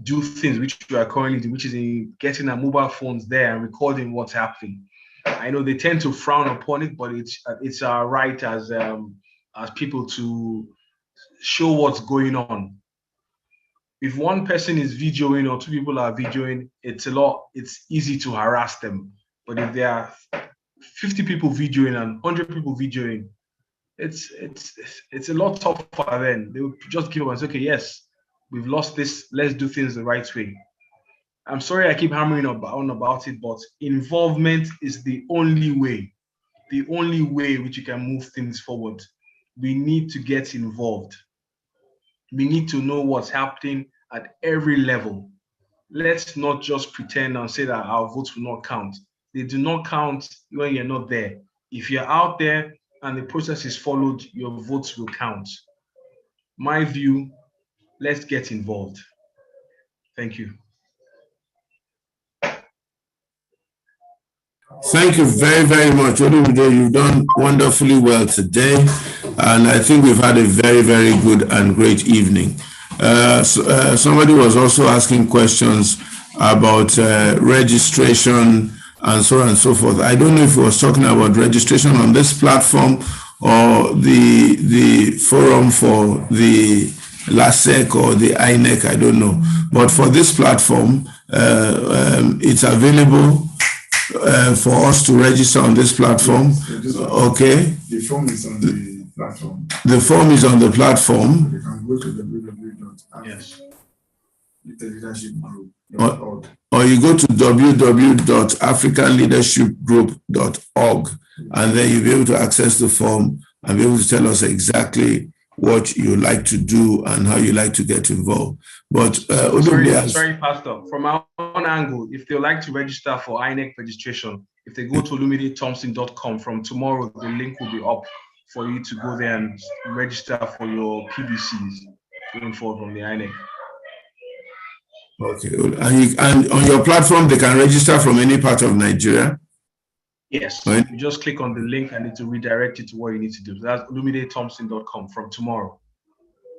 do things which we are currently doing, which is in getting our mobile phones there and recording what's happening. I know they tend to frown upon it, but it's our right as people to show what's going on. If one person is videoing or two people are videoing, it's easy to harass them. But if there are 50 people videoing and 100 people videoing, it's a lot tougher then. They will just give up and say, okay, yes, we've lost this, let's do things the right way. I'm sorry I keep hammering on about it, but involvement is the only way which you can move things forward. We need to get involved. We need to know what's happening at every level. Let's not just pretend and say that our votes will not count. They do not count when you're not there. If you're out there and the process is followed, your votes will count. My view, let's get involved. Thank you.
Thank you very, very much. Olumide, you've done wonderfully well today. And I think we've had a very, very good and great evening. Somebody was also asking questions about registration and so on and so forth. I don't know if he was talking about registration on this platform or the forum for the LASEC or the INEC, I don't know. But for this platform, it's available for us to register on this platform. Okay.
The form is on the platform.
The form is on the platform.
You can go to www.africanleadershipgroup.org.
Or you go to www.africanleadershipgroup.org, and then you'll be able to access the form and be able to tell us exactly what you like to do and how you like to get involved. But
sorry, Pastor. From our own angle, if they like to register for INEC registration, if they go to olumidethompson.com from tomorrow, the link will be up for you to go there and register for your PVCs going forward from the INEC.
Okay, and on your platform, they can register from any part of Nigeria?
Yes,
right.
You just click on the link and it will redirect you to what you need to do. So that's olumidethompson.com from tomorrow.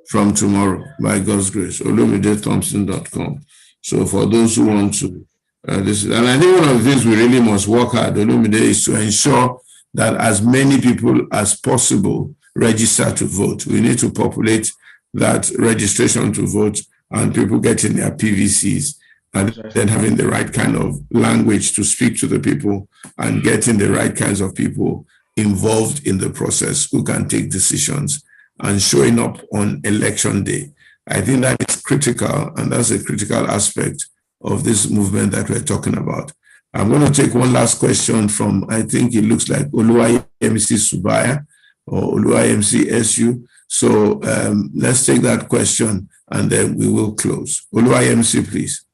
From tomorrow, by God's grace, olumidethompson.com. So for those who want to, and I think one of the things we really must work hard, Olumide, is to ensure that as many people as possible register to vote. We need to populate that registration to vote and people getting their PVCs and then having the right kind of language to speak to the people and getting the right kinds of people involved in the process who can take decisions and showing up on election day. I think that is critical, and that's a critical aspect of this movement that we're talking about. I'm going to take one last question from, I think it looks like Oluwayemisi Subaya or Oluwayemisi SU. So let's take that question and then we will close. Oluwayemisi, please.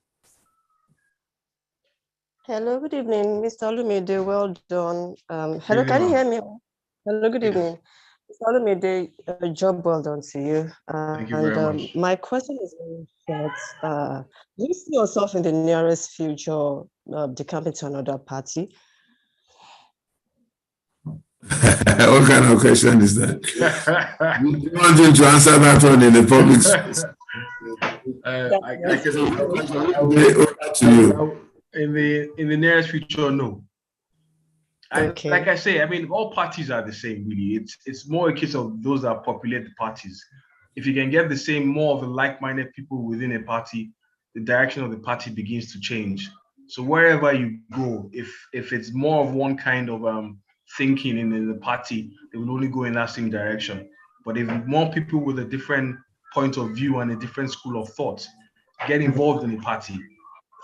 Hello, good evening, Mr. Olumide. Well done. Hello, can you hear me? Hello, good evening. Mr. Olumide, job well done to you.
Thank you very much.
My question is that do you see yourself in the nearest future decamping to another party?
What kind of question is that? You want him to answer that one in the public space?
In the nearest future, no.
Okay.
Like I say, I mean, all parties are the same, really. It's more a case of those that populate the parties. If you can get the same, more of the like-minded people within a party, the direction of the party begins to change. So wherever you go, if it's more of one kind of thinking in the party, they will only go in that same direction. But if more people with a different point of view and a different school of thought get involved in the party,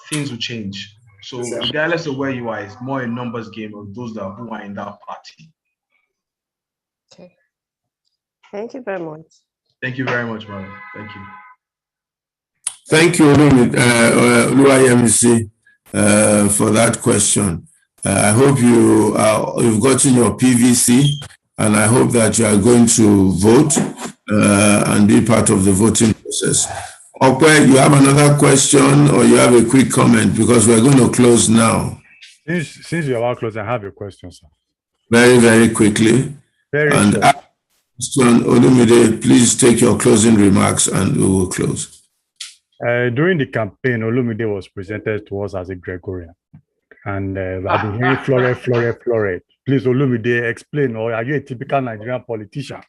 things will change. So regardless of where you are, it's more a numbers game of those who are in that party.
Okay. Thank you very much.
Thank you very much, madam. Thank you.
Thank you, Oluwayemisi, for that question. I hope you've gotten your PVC, and I hope that you are going to vote and be part of the voting process. Okay, you have another question or you have a quick comment because we're going to close now.
Since you are close, I have a question, sir.
Very, very quickly. And Olumide, please take your closing remarks and we will close.
During the campaign, Olumide was presented to us as a Gregorian. And I've been hearing flore. Please, Olumide, explain, or are you a typical Nigerian politician?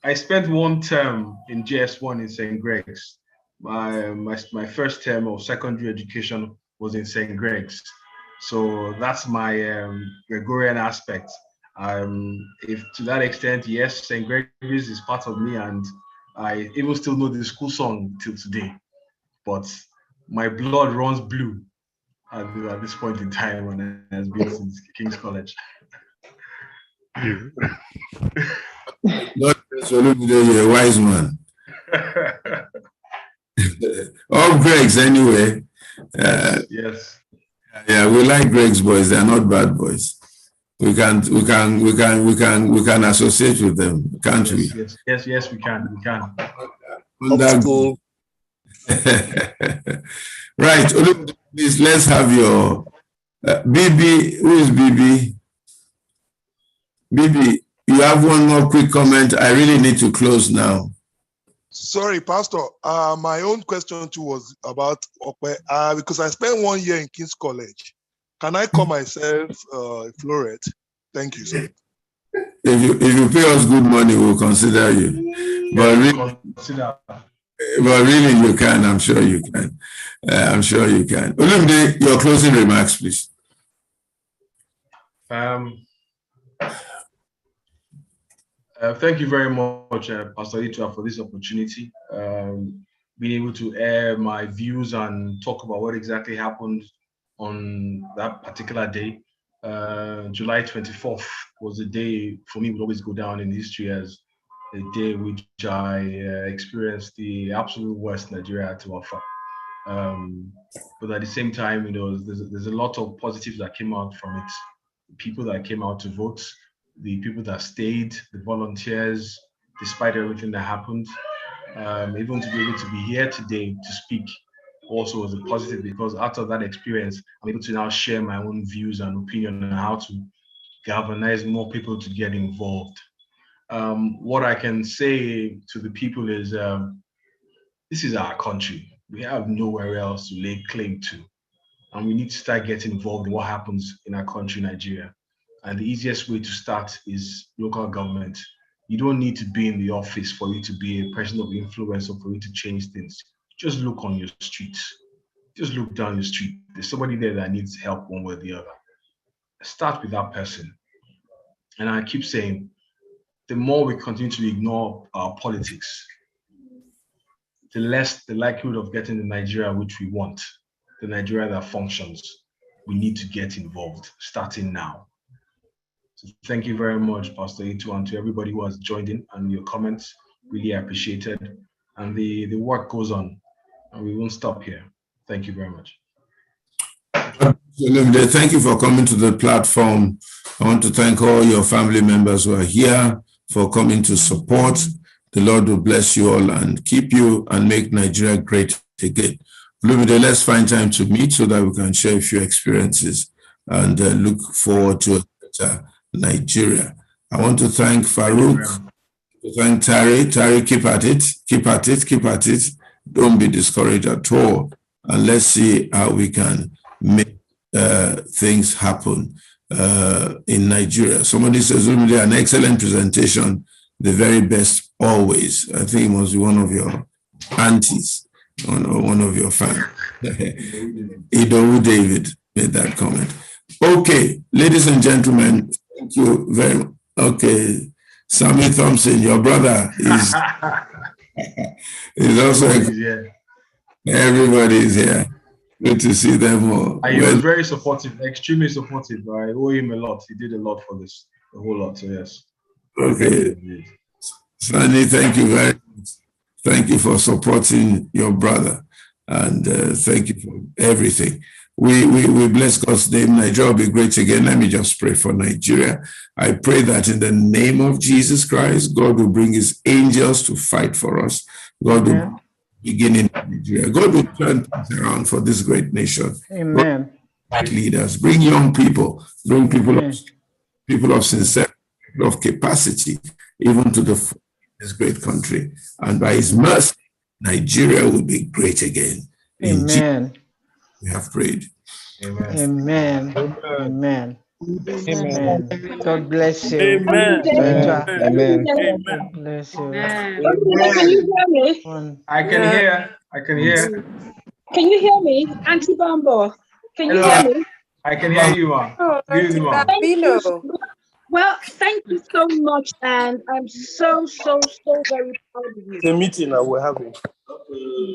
I spent one term in GS1 in St. Greg's. My first term of secondary education was in St. Greg's. So that's my Gregorian aspect. If to that extent, yes, St. Gregory's is part of me, and I even still know the school song till today. But my blood runs blue at this point in time, and it has been since King's College.
Lord, you're a wise man. All Gregs, anyway.
Yes.
Yeah, we like Gregs boys. They are not bad boys. We can associate with them, can't we?
Yes, we can.
Right, please, let's have your BB. Who is BB? BB, you have one more quick comment. I really need to close now.
Sorry, Pastor. My own question too was about Okwe, because I spent 1 year in King's College. Can I call myself a Floret? Thank you, sir.
if you pay us good money, we'll consider you. But really, you can. I'm sure you can. I'm sure you can. Olumide, your closing remarks, please.
Thank you very much, Pastor Itua, for this opportunity. Being able to air my views and talk about what exactly happened on that particular day. July 24th was a day for me would always go down in history as a day which I experienced the absolute worst Nigeria had to offer. But at the same time, you know, there's a lot of positives that came out from it. The people that came out to vote, the people that stayed, the volunteers, despite everything that happened. Even to be able to be here today to speak also was a positive, because out of that experience, I'm able to now share my own views and opinion on how to galvanize more people to get involved. What I can say to the people is, this is our country. We have nowhere else to lay claim to. And we need to start getting involved in what happens in our country, Nigeria. And the easiest way to start is local government. You don't need to be in the office for you to be a person of influence or for you to change things. Just look on your streets. Just look down your street. There's somebody there that needs help one way or the other. Start with that person. And I keep saying, the more we continue to ignore our politics, the less the likelihood of getting the Nigeria which we want, the Nigeria that functions. We need to get involved, starting now. So thank you very much, Pastor Itu, and to everybody who has joined in and your comments, really appreciated. And the work goes on, and we won't stop here. Thank you very much.
Thank you for coming to the platform. I want to thank all your family members who are here for coming to support. The Lord will bless you all and keep you and make Nigeria great again. Olumide, let's find time to meet so that we can share a few experiences and look forward to a better Nigeria. I want to thank Farouk, to thank Tari. Tari, keep at it, keep at it, keep at it. Don't be discouraged at all. And let's see how we can make things happen in Nigeria. Somebody says, Olumide, an excellent presentation, the very best always. I think it must be one of your aunties or one of your fans. Idowu David made that comment. Okay, ladies and gentlemen, thank you very much. Okay, Sammy Thompson, your brother is also here. Everybody is here. Good to see them all.
He was very supportive, extremely supportive. I owe him a lot. He did a lot for this, a whole lot. So yes.
Okay, Sandy, thank you very much. Thank you for supporting your brother, and thank you for everything. We bless God's name. Nigeria will be great again. Let me just pray for Nigeria. I pray that in the name of Jesus Christ, God will bring his angels to fight for us. God will begin in Nigeria. God will turn things around for this great nation.
Amen.
God, leaders, bring young people, bring people of sincerity, people of capacity, even to this great country. And by his mercy, Nigeria will be great again. In
Amen.
We have prayed.
Amen. Amen. Amen. God bless you.
Amen.
Amen.
Amen.
Bless you.
Can you hear me?
I can hear. I can hear.
Can you hear me, Auntie Bambo? Can you hear me?
I can hear you, ma.
Thank you. Well, thank you so much, and I'm so very proud of you.
The meeting that we're having.